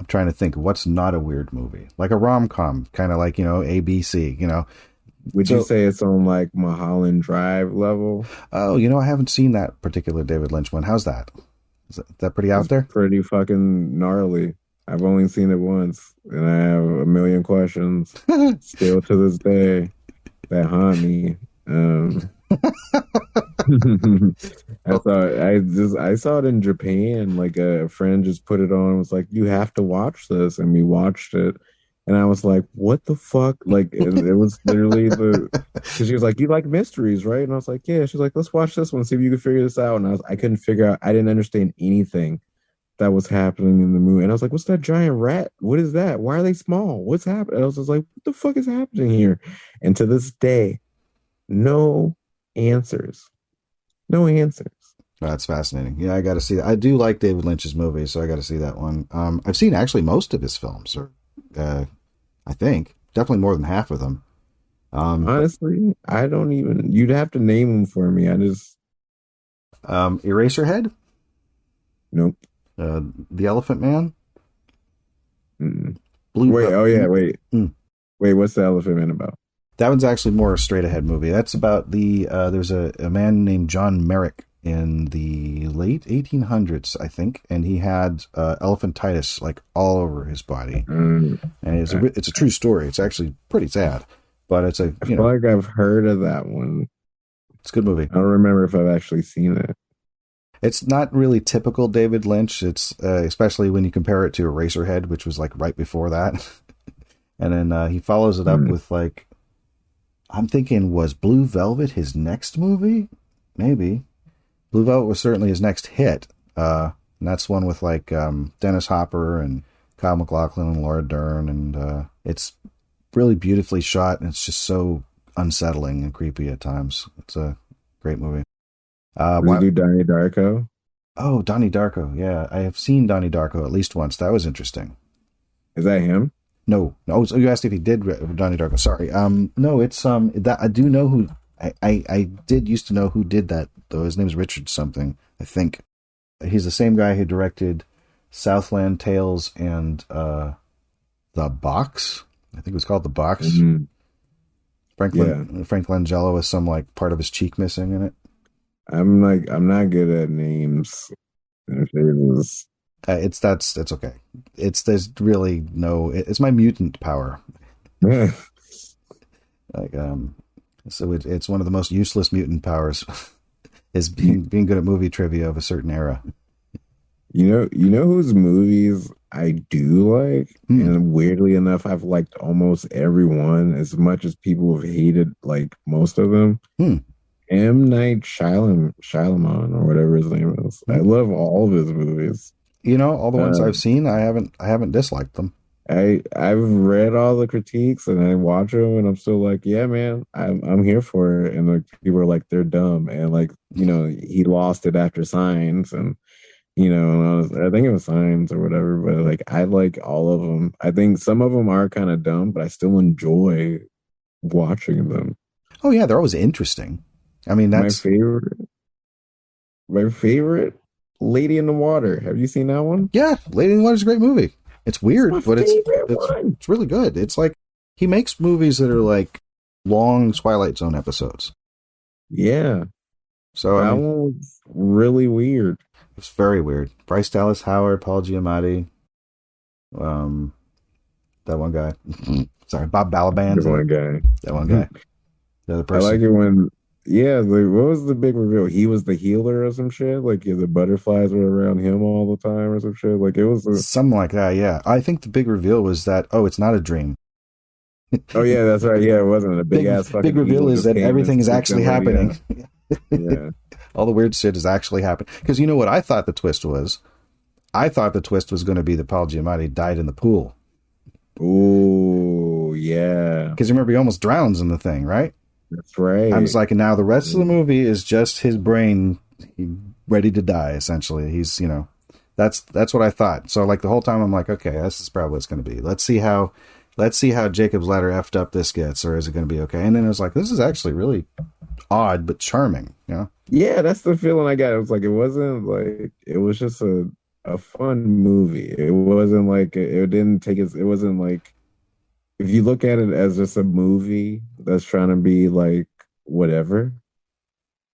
[SPEAKER 4] trying to think what's not a weird movie, like a rom-com, kind of like, ABC,
[SPEAKER 5] Would you say it's on like Mulholland Drive level?
[SPEAKER 4] Oh, I haven't seen that particular David Lynch one. How's that? Is that pretty out there?
[SPEAKER 5] Pretty fucking gnarly. I've only seen it once, and I have a million questions still to this day that haunt me. I saw it in Japan. Like a friend just put it on and was like, "You have to watch this," and we watched it. And I was like, "What the fuck?" Like it was literally because she was like, "You like mysteries, right?" And I was like, "Yeah." She's like, "Let's watch this one, see if you can figure this out." And I couldn't figure out. I didn't understand anything that was happening in the movie. And I was like, "What's that giant rat? What is that? Why are they small? What's happening?" And I was just like, "What the fuck is happening here?" And to this day, no answers. No answers.
[SPEAKER 4] That's fascinating. Yeah, I got to see that. I do like David Lynch's movies, so I got to see that one. I've seen actually most of his films, or I think definitely more than half of them.
[SPEAKER 5] Honestly, I don't even. You'd have to name them for me. I just
[SPEAKER 4] Eraserhead.
[SPEAKER 5] Nope.
[SPEAKER 4] The Elephant Man.
[SPEAKER 5] Mm-mm.
[SPEAKER 4] Wait.
[SPEAKER 5] Oh yeah. Wait. Wait. What's the Elephant Man about?
[SPEAKER 4] That one's actually more a straight ahead movie. That's about there's a man named John Merrick in the late 1800s, I think, and he had elephantitis like all over his body. And it's a true story. It's actually pretty sad, but it's I
[SPEAKER 5] feel like I've heard of that one.
[SPEAKER 4] It's a good movie.
[SPEAKER 5] I don't remember if I've actually seen it.
[SPEAKER 4] It's not really typical David Lynch. It's especially when you compare it to Eraserhead, which was like right before that. And then he follows it up with like, I'm thinking, was Blue Velvet his next movie? Maybe. Blue Velvet was certainly his next hit. And that's one with like Dennis Hopper and Kyle MacLachlan and Laura Dern. And it's really beautifully shot, and it's just so unsettling and creepy at times. It's a great movie.
[SPEAKER 5] Did you do Donnie Darko?
[SPEAKER 4] Oh, Donnie Darko. Yeah, I have seen Donnie Darko at least once. That was interesting.
[SPEAKER 5] Is that him?
[SPEAKER 4] No. So you asked if he did Donnie Darko. Sorry. No, it's that I do know who. I did used to know who did that though. His name's Richard something. I think he's the same guy who directed Southland Tales and The Box. I think it was called The Box.
[SPEAKER 5] Mm-hmm.
[SPEAKER 4] Frank Langella with some like part of his cheek missing in it.
[SPEAKER 5] I'm not good at names.
[SPEAKER 4] It's okay. There's really no. It's my mutant power. So it's one of the most useless mutant powers is being good at movie trivia of a certain era.
[SPEAKER 5] You know whose movies I do like, and weirdly enough, I've liked almost every one as much as people have hated like most of them. M. Night Shyamalan or whatever his name is. I love all of his movies.
[SPEAKER 4] All the ones I've seen, I haven't disliked them.
[SPEAKER 5] I've read all the critiques and I watch them and I'm still like, yeah, man, I'm here for it. And like people are like, they're dumb, and like he lost it after Signs, and I think it was Signs or whatever. But like I like all of them. I think some of them are kind of dumb, but I still enjoy watching them.
[SPEAKER 4] Oh yeah, they're always interesting. I mean, that's
[SPEAKER 5] my favorite. Lady in the Water. Have you seen that one?
[SPEAKER 4] Yeah, Lady in the Water is a great movie. It's weird, but it's really good. It's like he makes movies that are like long Twilight Zone episodes.
[SPEAKER 5] Yeah. So that one was really weird.
[SPEAKER 4] It's very weird. Bryce Dallas Howard, Paul Giamatti, that one guy. Sorry, Bob Balaban. That one guy. The other person.
[SPEAKER 5] I like it when. Yeah, what was the big reveal? He was the healer or some shit? Like the butterflies were around him all the time or some shit? Like it was...
[SPEAKER 4] Something like that, yeah. I think the big reveal was that, it's not a dream.
[SPEAKER 5] Oh, yeah, that's right. Yeah, it wasn't a big-ass fucking...
[SPEAKER 4] Big reveal is that everything is actually happening.
[SPEAKER 5] Yeah.
[SPEAKER 4] All the weird shit is actually happening. Because you know what I thought the twist was? I thought the twist was going to be that Paul Giamatti died in the pool.
[SPEAKER 5] Ooh, yeah.
[SPEAKER 4] Because remember, he almost drowns in the thing, right?
[SPEAKER 5] That's right.
[SPEAKER 4] I was like, and now the rest of the movie is just his brain ready to die, essentially. He's, that's what I thought. So like the whole time I'm like, okay, this is probably what it's going to be. Let's see how let's see how Jacob's Ladder effed up this gets, or is it going to be okay? And then I was like, this is actually really odd but charming, you know?
[SPEAKER 5] Yeah, that's the feeling I got. It was like, it wasn't like, it was just a fun movie. It wasn't like, it didn't take it wasn't like, if you look at it as just a movie that's trying to be like whatever,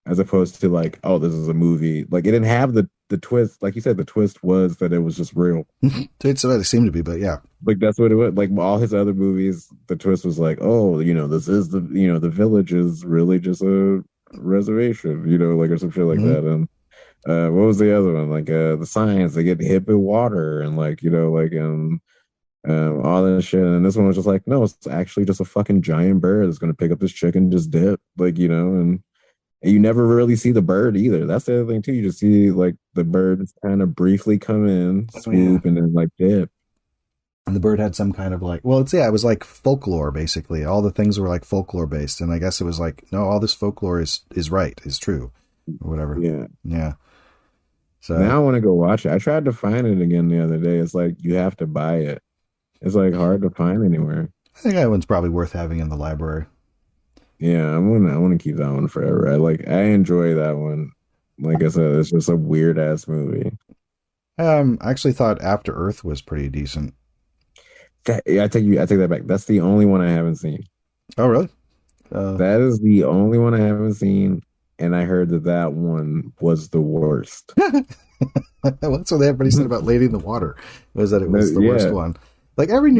[SPEAKER 5] as opposed to like, oh, this is a movie. Like, it didn't have the twist. Like you said, the twist was that it was just real.
[SPEAKER 4] It's what it seemed to be, but yeah.
[SPEAKER 5] Like, that's what it was. Like, all his other movies, the twist was like, oh, this is the village is really just a reservation, like, or some shit like that. And what was the other one? Like, the science, they get hit with water and like, all that shit. And this one was just like, no, it's actually just a fucking giant bird that's going to pick up this chicken, just dip, like, and you never really see the bird either. That's the other thing too. You just see like the bird kind of briefly come in, swoop, and then like dip.
[SPEAKER 4] And the bird had some kind of like, it was like folklore basically. All the things were like folklore based, and I guess it was like, no, all this folklore is true, or whatever. Yeah. So
[SPEAKER 5] now I want to go watch it. I tried to find it again the other day. It's like you have to buy it. It's like hard to find anywhere.
[SPEAKER 4] I think that one's probably worth having in the library.
[SPEAKER 5] Yeah, I want to keep that one forever. I enjoy that one. Like I said, it's just a weird ass movie.
[SPEAKER 4] I actually thought After Earth was pretty decent.
[SPEAKER 5] I take that back. That's the only one I haven't seen.
[SPEAKER 4] Oh, really?
[SPEAKER 5] That is the only one I haven't seen, and I heard that one was the worst.
[SPEAKER 4] That's what everybody said about Lady in the Water. Was that it was the worst one? Like every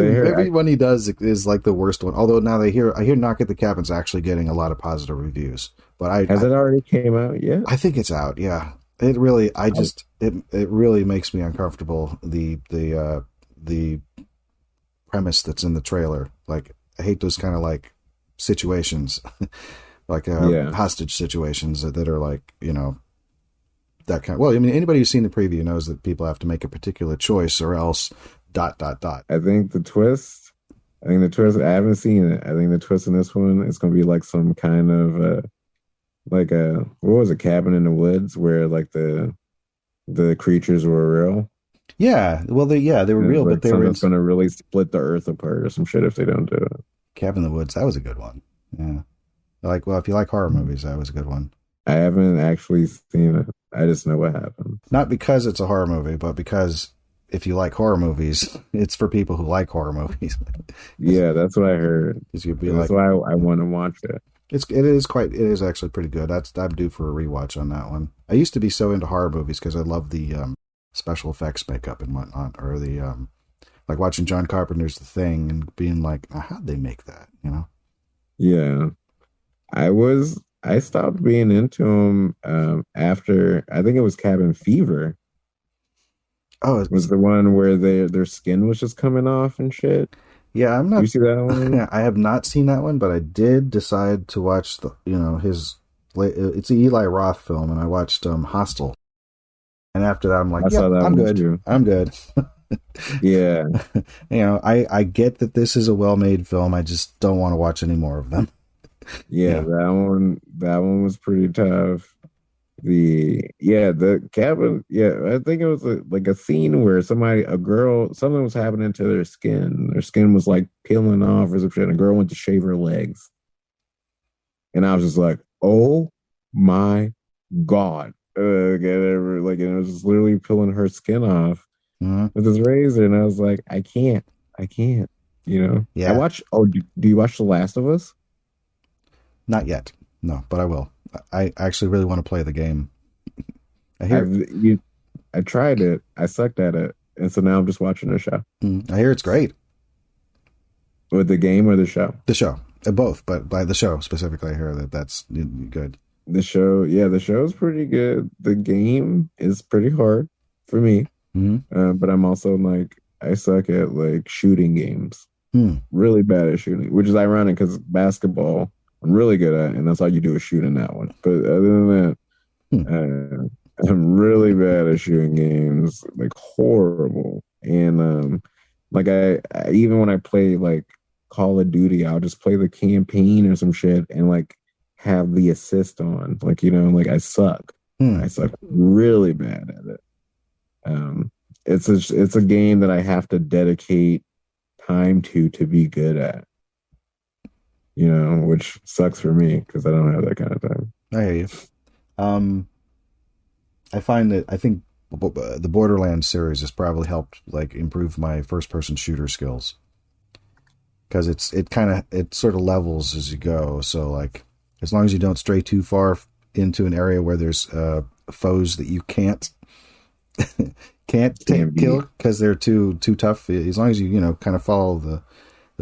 [SPEAKER 4] one he does is like the worst one. Although now I hear Knock at the Cabin's actually getting a lot of positive reviews. But
[SPEAKER 5] has it already came out yet?
[SPEAKER 4] I think it's out. Yeah, it really. It really makes me uncomfortable. The premise that's in the trailer. Like I hate those kind of like situations, like hostage situations that are like that kind. Well, I mean, anybody who's seen the preview knows that people have to make a particular choice or else. ...
[SPEAKER 5] I think the twist. I haven't seen it. I think the twist in this one is going to be like some kind of what was it, Cabin in the Woods, where like the creatures were real.
[SPEAKER 4] Yeah, well, they were real, but they were
[SPEAKER 5] going to really split the earth apart or some shit if they don't do it.
[SPEAKER 4] Cabin in the Woods, that was a good one. Yeah, if you like horror movies, that was a good one.
[SPEAKER 5] I haven't actually seen it. I just know what happened.
[SPEAKER 4] Not because it's a horror movie, but because. If you like horror movies, it's for people who like horror movies.
[SPEAKER 5] Yeah, that's what I heard. That's why I want to watch it.
[SPEAKER 4] It is actually pretty good. I'm due for a rewatch on that one. I used to be so into horror movies because I love the special effects makeup and whatnot, or the like watching John Carpenter's The Thing and being like, how'd they make that?
[SPEAKER 5] Yeah, I stopped being into them after I think it was Cabin Fever. Oh, it was the one where their skin was just coming off and shit.
[SPEAKER 4] Yeah, I'm not.
[SPEAKER 5] You see that one?
[SPEAKER 4] Yeah, I have not seen that one, but I did decide to watch his. It's an Eli Roth film, and I watched Hostel. And after that, I'm like, I'm good. Too. I'm good.
[SPEAKER 5] Yeah,
[SPEAKER 4] I get that this is a well-made film. I just don't want to watch any more of them.
[SPEAKER 5] Yeah, that one was pretty tough. The cabin. Yeah, I think it was like a scene where something was happening to their skin. Their skin was like peeling off or some shit. And a girl went to shave her legs, and I was just like, "Oh my god!" And it was just literally peeling her skin off with this razor, and I was like, "I can't." Yeah. I watch. Oh, do you watch The Last of Us?
[SPEAKER 4] Not yet. No, but I will. I actually really want to play the game.
[SPEAKER 5] I tried it. I sucked at it. And so now I'm just watching the show.
[SPEAKER 4] I hear it's great.
[SPEAKER 5] With the game or the show?
[SPEAKER 4] The show. Both, but by the show specifically, I hear that's good.
[SPEAKER 5] The show is pretty good. The game is pretty hard for me. Mm-hmm. But I'm also like, I suck at like shooting games. Really bad at shooting, which is ironic because basketball I'm really good at, and that's all you do is shoot in that one. But other than that, I'm really bad at shooting games, like horrible. And like I even when I play like Call of Duty, I'll just play the campaign or some shit and like have the assist on, like like I suck. I suck really bad at it. It's a game that I have to dedicate time to be good at. Which sucks for me because I don't have that kind of time.
[SPEAKER 4] I hear you. I think the Borderlands series has probably helped like improve my first-person shooter skills because it sort of levels as you go. So like, as long as you don't stray too far into an area where there's foes that you can't kill because they're too tough. As long as you kind of follow the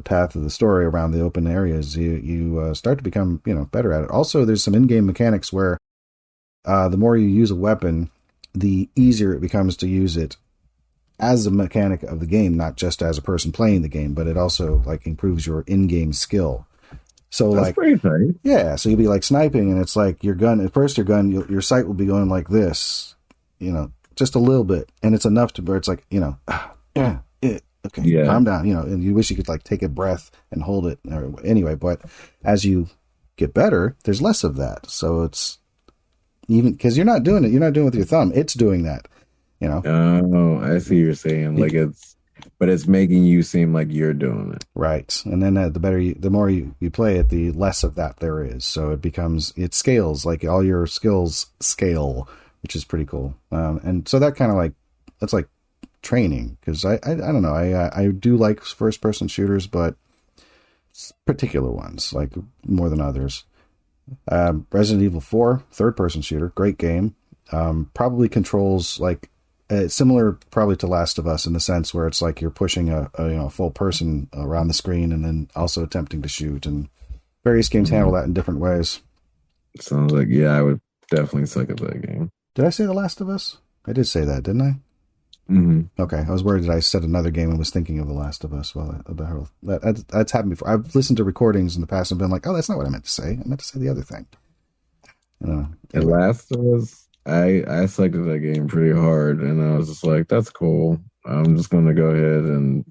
[SPEAKER 4] path of the story around the open areas, you start to become better at it. Also, there's some in-game mechanics where the more you use a weapon, the easier it becomes to use it as a mechanic of the game, not just as a person playing the game, but it also like improves your in-game skill. So that's like
[SPEAKER 5] pretty tight.
[SPEAKER 4] Yeah, so you'll be like sniping, and it's like your gun. At first, your sight will be going like this, just a little bit, and it's enough to where it's like okay, calm down, and you wish you could like take a breath and hold it. Anyway, but as you get better, there's less of that. So it's even because you're not doing it with your thumb. It's doing that,
[SPEAKER 5] Oh, I see what you're saying. Like but it's making you seem like you're doing it.
[SPEAKER 4] Right. And then the more you play it, the less of that there is. So it scales, like all your skills scale, which is pretty cool. And so that kind of that's like training, because I don't know. I do like first person shooters, but particular ones, like more than others. Resident Evil 4, third person shooter, great game. Probably controls like, similar probably to Last of Us in the sense where it's like you're pushing a full person around the screen and then also attempting to shoot, and various games handle that in different ways.
[SPEAKER 5] Sounds like, yeah, I would definitely suck at that game.
[SPEAKER 4] Did I say The Last of Us? I did say that, didn't I?
[SPEAKER 5] Mm-hmm.
[SPEAKER 4] Okay, I was worried that I said another game and was thinking of The Last of Us. Well, that's happened before. I've listened to recordings in the past and been like, oh, that's not what I meant to say. I meant to say the other thing.
[SPEAKER 5] The Last of Us, I sucked at that game pretty hard, and I was just like, that's cool. I'm just going to go ahead and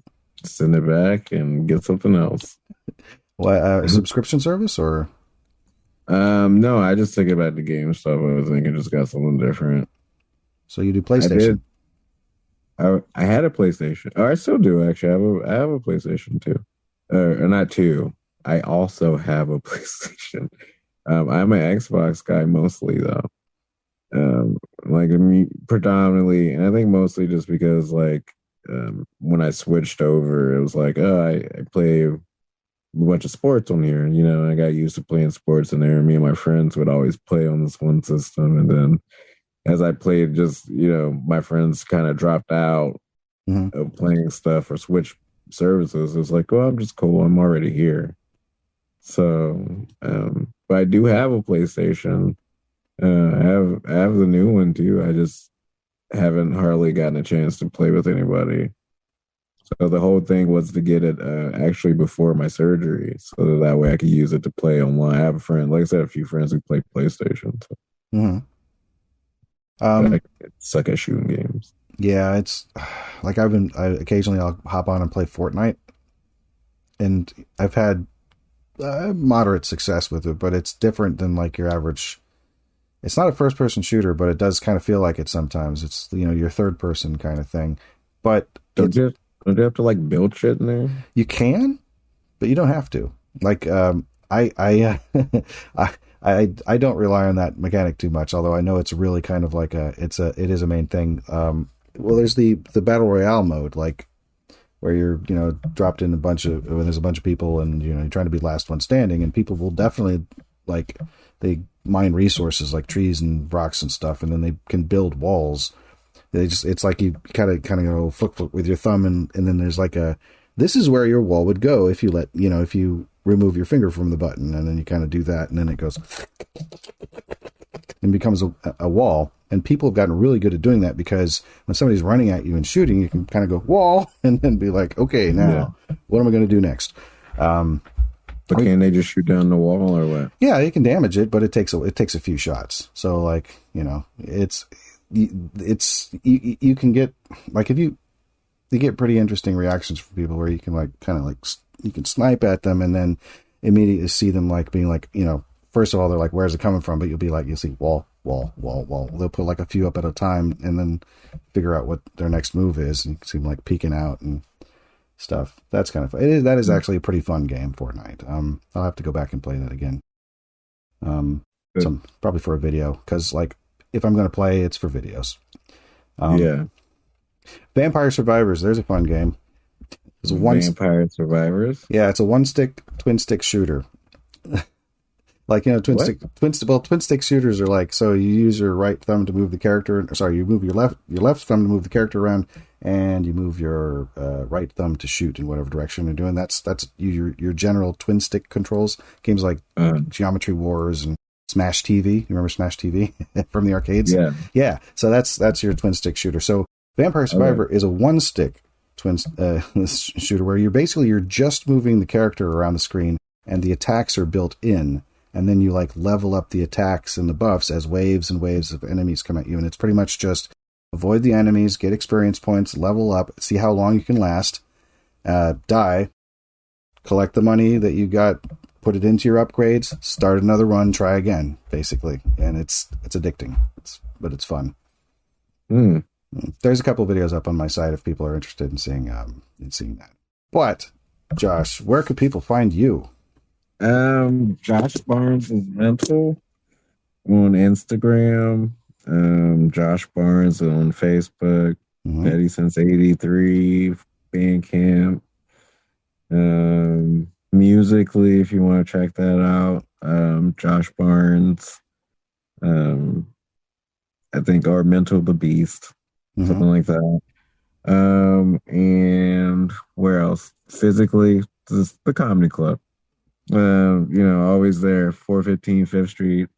[SPEAKER 5] send it back and get something else.
[SPEAKER 4] What, a subscription service or?
[SPEAKER 5] No, I just took it back to GameStop. I was thinking just got something different.
[SPEAKER 4] So you do PlayStation?
[SPEAKER 5] I had a PlayStation. Oh, I still do, actually. I have a PlayStation 2. Or not 2. I also have a PlayStation. I'm an Xbox guy mostly, though. Predominantly, and I think mostly just because, when I switched over, it was like, oh, I play a bunch of sports on here. I got used to playing sports in there. Me and my friends would always play on this one system, and then as I played, my friends kind of dropped out of playing stuff or switched services. It was like, oh, I'm just cool. I'm already here. So, but I do have a PlayStation. I have the new one too. I just haven't hardly gotten a chance to play with anybody. So the whole thing was to get it actually before my surgery, so that way I could use it to play online. I have a friend, like I said, a few friends who play PlayStation. So. I suck at shooting games. Yeah,
[SPEAKER 4] it's like occasionally I'll hop on and play Fortnite, and I've had moderate success with it, but it's different than like your average. It's not a first person shooter, but it does kind of feel like it sometimes. It's your third person kind of thing. But
[SPEAKER 5] don't you have to like build shit in there?
[SPEAKER 4] You can, but you don't have to. Like I don't rely on that mechanic too much, although I know it's really kind of like it is a main thing. Well, there's the battle royale mode, like where you're dropped in when there's a bunch of people and you're trying to be last one standing, and people will definitely they mine resources like trees and rocks and stuff, and then they can build walls. It's like you kind of go flick with your thumb, and then there's like this is where your wall would go if you remove your finger from the button, and then you kind of do that, and then it goes and becomes a wall. And people have gotten really good at doing that, because when somebody's running at you and shooting, you can kind of go wall and then be like, okay, now what am I going to do next?
[SPEAKER 5] But can they just shoot down the wall or what?
[SPEAKER 4] Yeah, you can damage it, but it takes a few shots. So it's you can get if you get pretty interesting reactions from people where you can you can snipe at them and then immediately see them being first of all, they're like, where's it coming from? But you'll see wall. They'll put a few up at a time and then figure out what their next move is, and you can see them peeking out. And stuff. That's kind of fun. That is actually a pretty fun game, Fortnite. I'll have to go back and play that again. Probably for a video, because like if I'm going to play, it's for videos.
[SPEAKER 5] Yeah.
[SPEAKER 4] Vampire Survivors. There's a fun game. It's
[SPEAKER 5] Vampire Survivors.
[SPEAKER 4] Yeah, it's a twin stick shooter. Like, you know, twin stick shooters are like, so you use your right thumb to move the character. Sorry, you move your left thumb to move the character around, and you move your right thumb to shoot in whatever direction you're doing. That's your general twin stick controls. Games like Geometry Wars and Smash TV. You remember Smash TV from the arcades?
[SPEAKER 5] Yeah.
[SPEAKER 4] Yeah. So that's your twin stick shooter. So Vampire Survivor is a one stick twin shooter where you're just moving the character around the screen, and the attacks are built in. And then you like level up the attacks and the buffs as waves and waves of enemies come at you. And it's pretty much just avoid the enemies, get experience points, level up, see how long you can last, die, collect the money that you got, put it into your upgrades, start another run, try again, basically. And it's addicting, but it's fun. There's a couple of videos up on my site if people are interested in seeing that. But, Josh, where could people find you?
[SPEAKER 5] Josh Barnes is Mental on Instagram. Josh Barnes on Facebook. Betty Since 83 Bandcamp. Musically, if you want to check that out, Josh Barnes. I think or Mental the Beast, something like that. And where else? Physically, this the Comedy Club. Always there, 415 5th Street.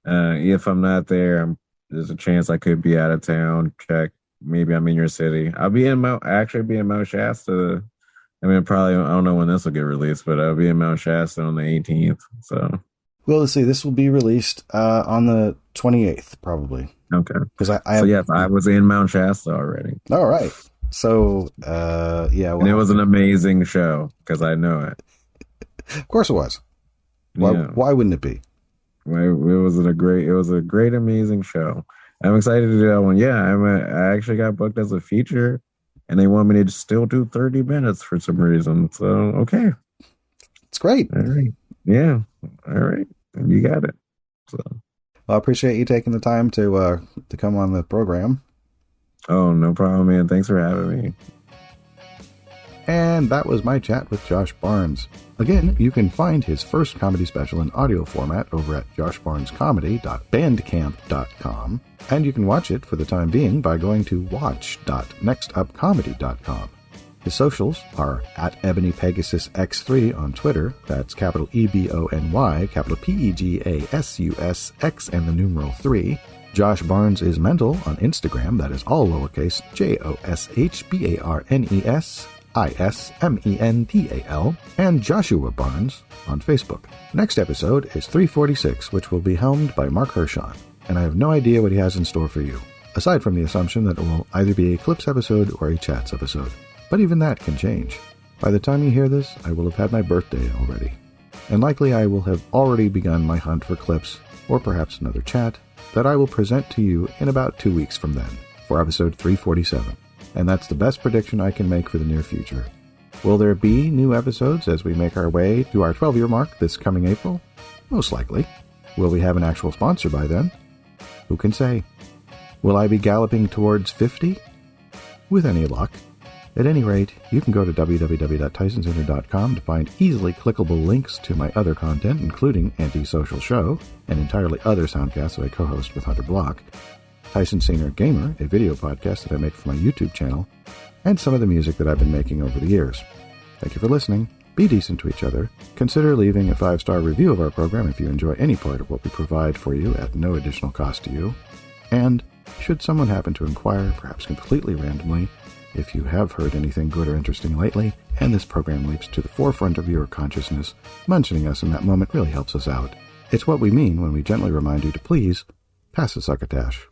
[SPEAKER 5] If I'm not there, there's a chance I could be out of town. Check. Maybe I'm in your city. I'll be in Mount Shasta. I mean, probably, I don't know when this will get released, but I'll be in Mount Shasta on the 18th. So, well,
[SPEAKER 4] let's see. This will be released on the 28th, probably.
[SPEAKER 5] Okay.
[SPEAKER 4] Because
[SPEAKER 5] I was in Mount Shasta already.
[SPEAKER 4] All right. So, yeah.
[SPEAKER 5] And it was an amazing show because I know it.
[SPEAKER 4] Of course it was. Why wouldn't it be?
[SPEAKER 5] It was a great, amazing show. I'm excited to do that one. Yeah, I actually got booked as a feature, and they want me to still do 30 minutes for some reason. So, okay.
[SPEAKER 4] It's great.
[SPEAKER 5] All right. Yeah. All right. You got it. So.
[SPEAKER 4] Well, I appreciate you taking the time to come on the program.
[SPEAKER 5] Oh, no problem, man. Thanks for having me.
[SPEAKER 4] And that was my chat with Josh Barnes. Again, you can find his first comedy special in audio format over at joshbarnescomedy.bandcamp.com, and you can watch it for the time being by going to watch.nextupcomedy.com. His socials are at EbonyPegasusX3 on Twitter, that's capital EBONY, capital PEGASUSX and the numeral 3. Josh Barnes is Mental on Instagram, that is all lowercase, JOSHBARNESISMENTAL, and Joshua Barnes on Facebook. Next episode is 346, which will be helmed by Marc Hershon, and I have no idea what he has in store for you, aside from the assumption that it will either be a Clips episode or a Chats episode. But even that can change. By the time you hear this, I will have had my birthday already, and likely I will have already begun my hunt for clips, or perhaps another chat, that I will present to you in about 2 weeks from then, for episode 347. And that's the best prediction I can make for the near future. Will there be new episodes as we make our way to our 12-year mark this coming April? Most likely. Will we have an actual sponsor by then? Who can say? Will I be galloping towards 50? With any luck. At any rate, you can go to www.tysonsaner.com to find easily clickable links to my other content, including Antisocial Show, an entirely other soundcast that I co-host with Hunter Block, Tyson Saner Gamer, a video podcast that I make for my YouTube channel, and some of the music that I've been making over the years. Thank you for listening. Be decent to each other. Consider leaving a 5-star review of our program if you enjoy any part of what we provide for you at no additional cost to you. And should someone happen to inquire, perhaps completely randomly, if you have heard anything good or interesting lately, and this program leaps to the forefront of your consciousness, mentioning us in that moment really helps us out. It's what we mean when we gently remind you to please pass the Succotash.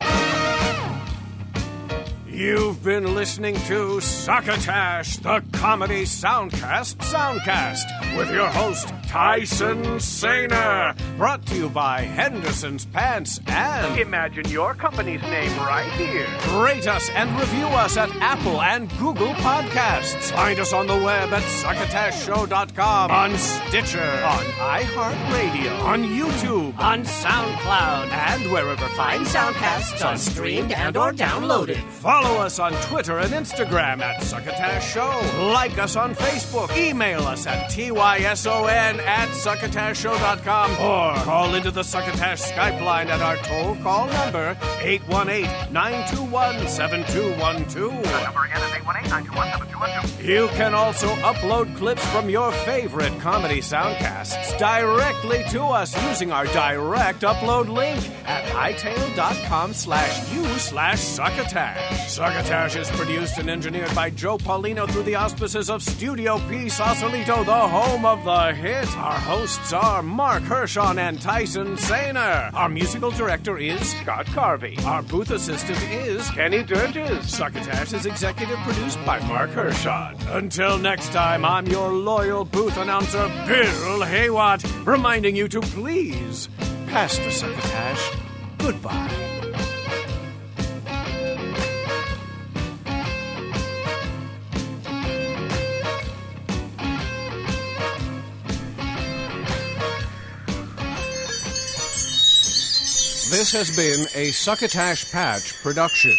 [SPEAKER 2] You've been listening to Succotash, the Comedy Soundcast Soundcast, with your host, Tyson Saner. Brought to you by Henderson's Pants and...
[SPEAKER 6] Imagine your company's name right here.
[SPEAKER 2] Rate us and review us at Apple and Google Podcasts. Find us on the web at succotashshow.com, on Stitcher, on iHeartRadio, on YouTube,
[SPEAKER 7] on SoundCloud,
[SPEAKER 2] and wherever
[SPEAKER 7] fine soundcasts are streamed and or downloaded.
[SPEAKER 2] Follow us on Twitter and Instagram at Succotash Show. Like us on Facebook. Email us at tyson@succotashshow.com or call into the Succotash Skype line at our toll call number 818-921-7212.
[SPEAKER 6] That number again is 818-921-7212.
[SPEAKER 2] You can also upload clips from your favorite comedy soundcasts directly to us using our direct upload link at hightail.com/u/succotash. Succotash is produced and engineered by Joe Paulino through the auspices of Studio P Sausalito, the home of the hit. Our hosts are Marc Hershon and Tyson Saner. Our musical director is
[SPEAKER 6] Scott Carvey.
[SPEAKER 2] Our booth assistant is
[SPEAKER 6] Kenny Durges.
[SPEAKER 2] Succotash is executive produced by Marc Hershon. Until next time, I'm your loyal booth announcer, Bill Haywatt, reminding you to please pass the Succotash. Goodbye. This has been a Succotash Patch production.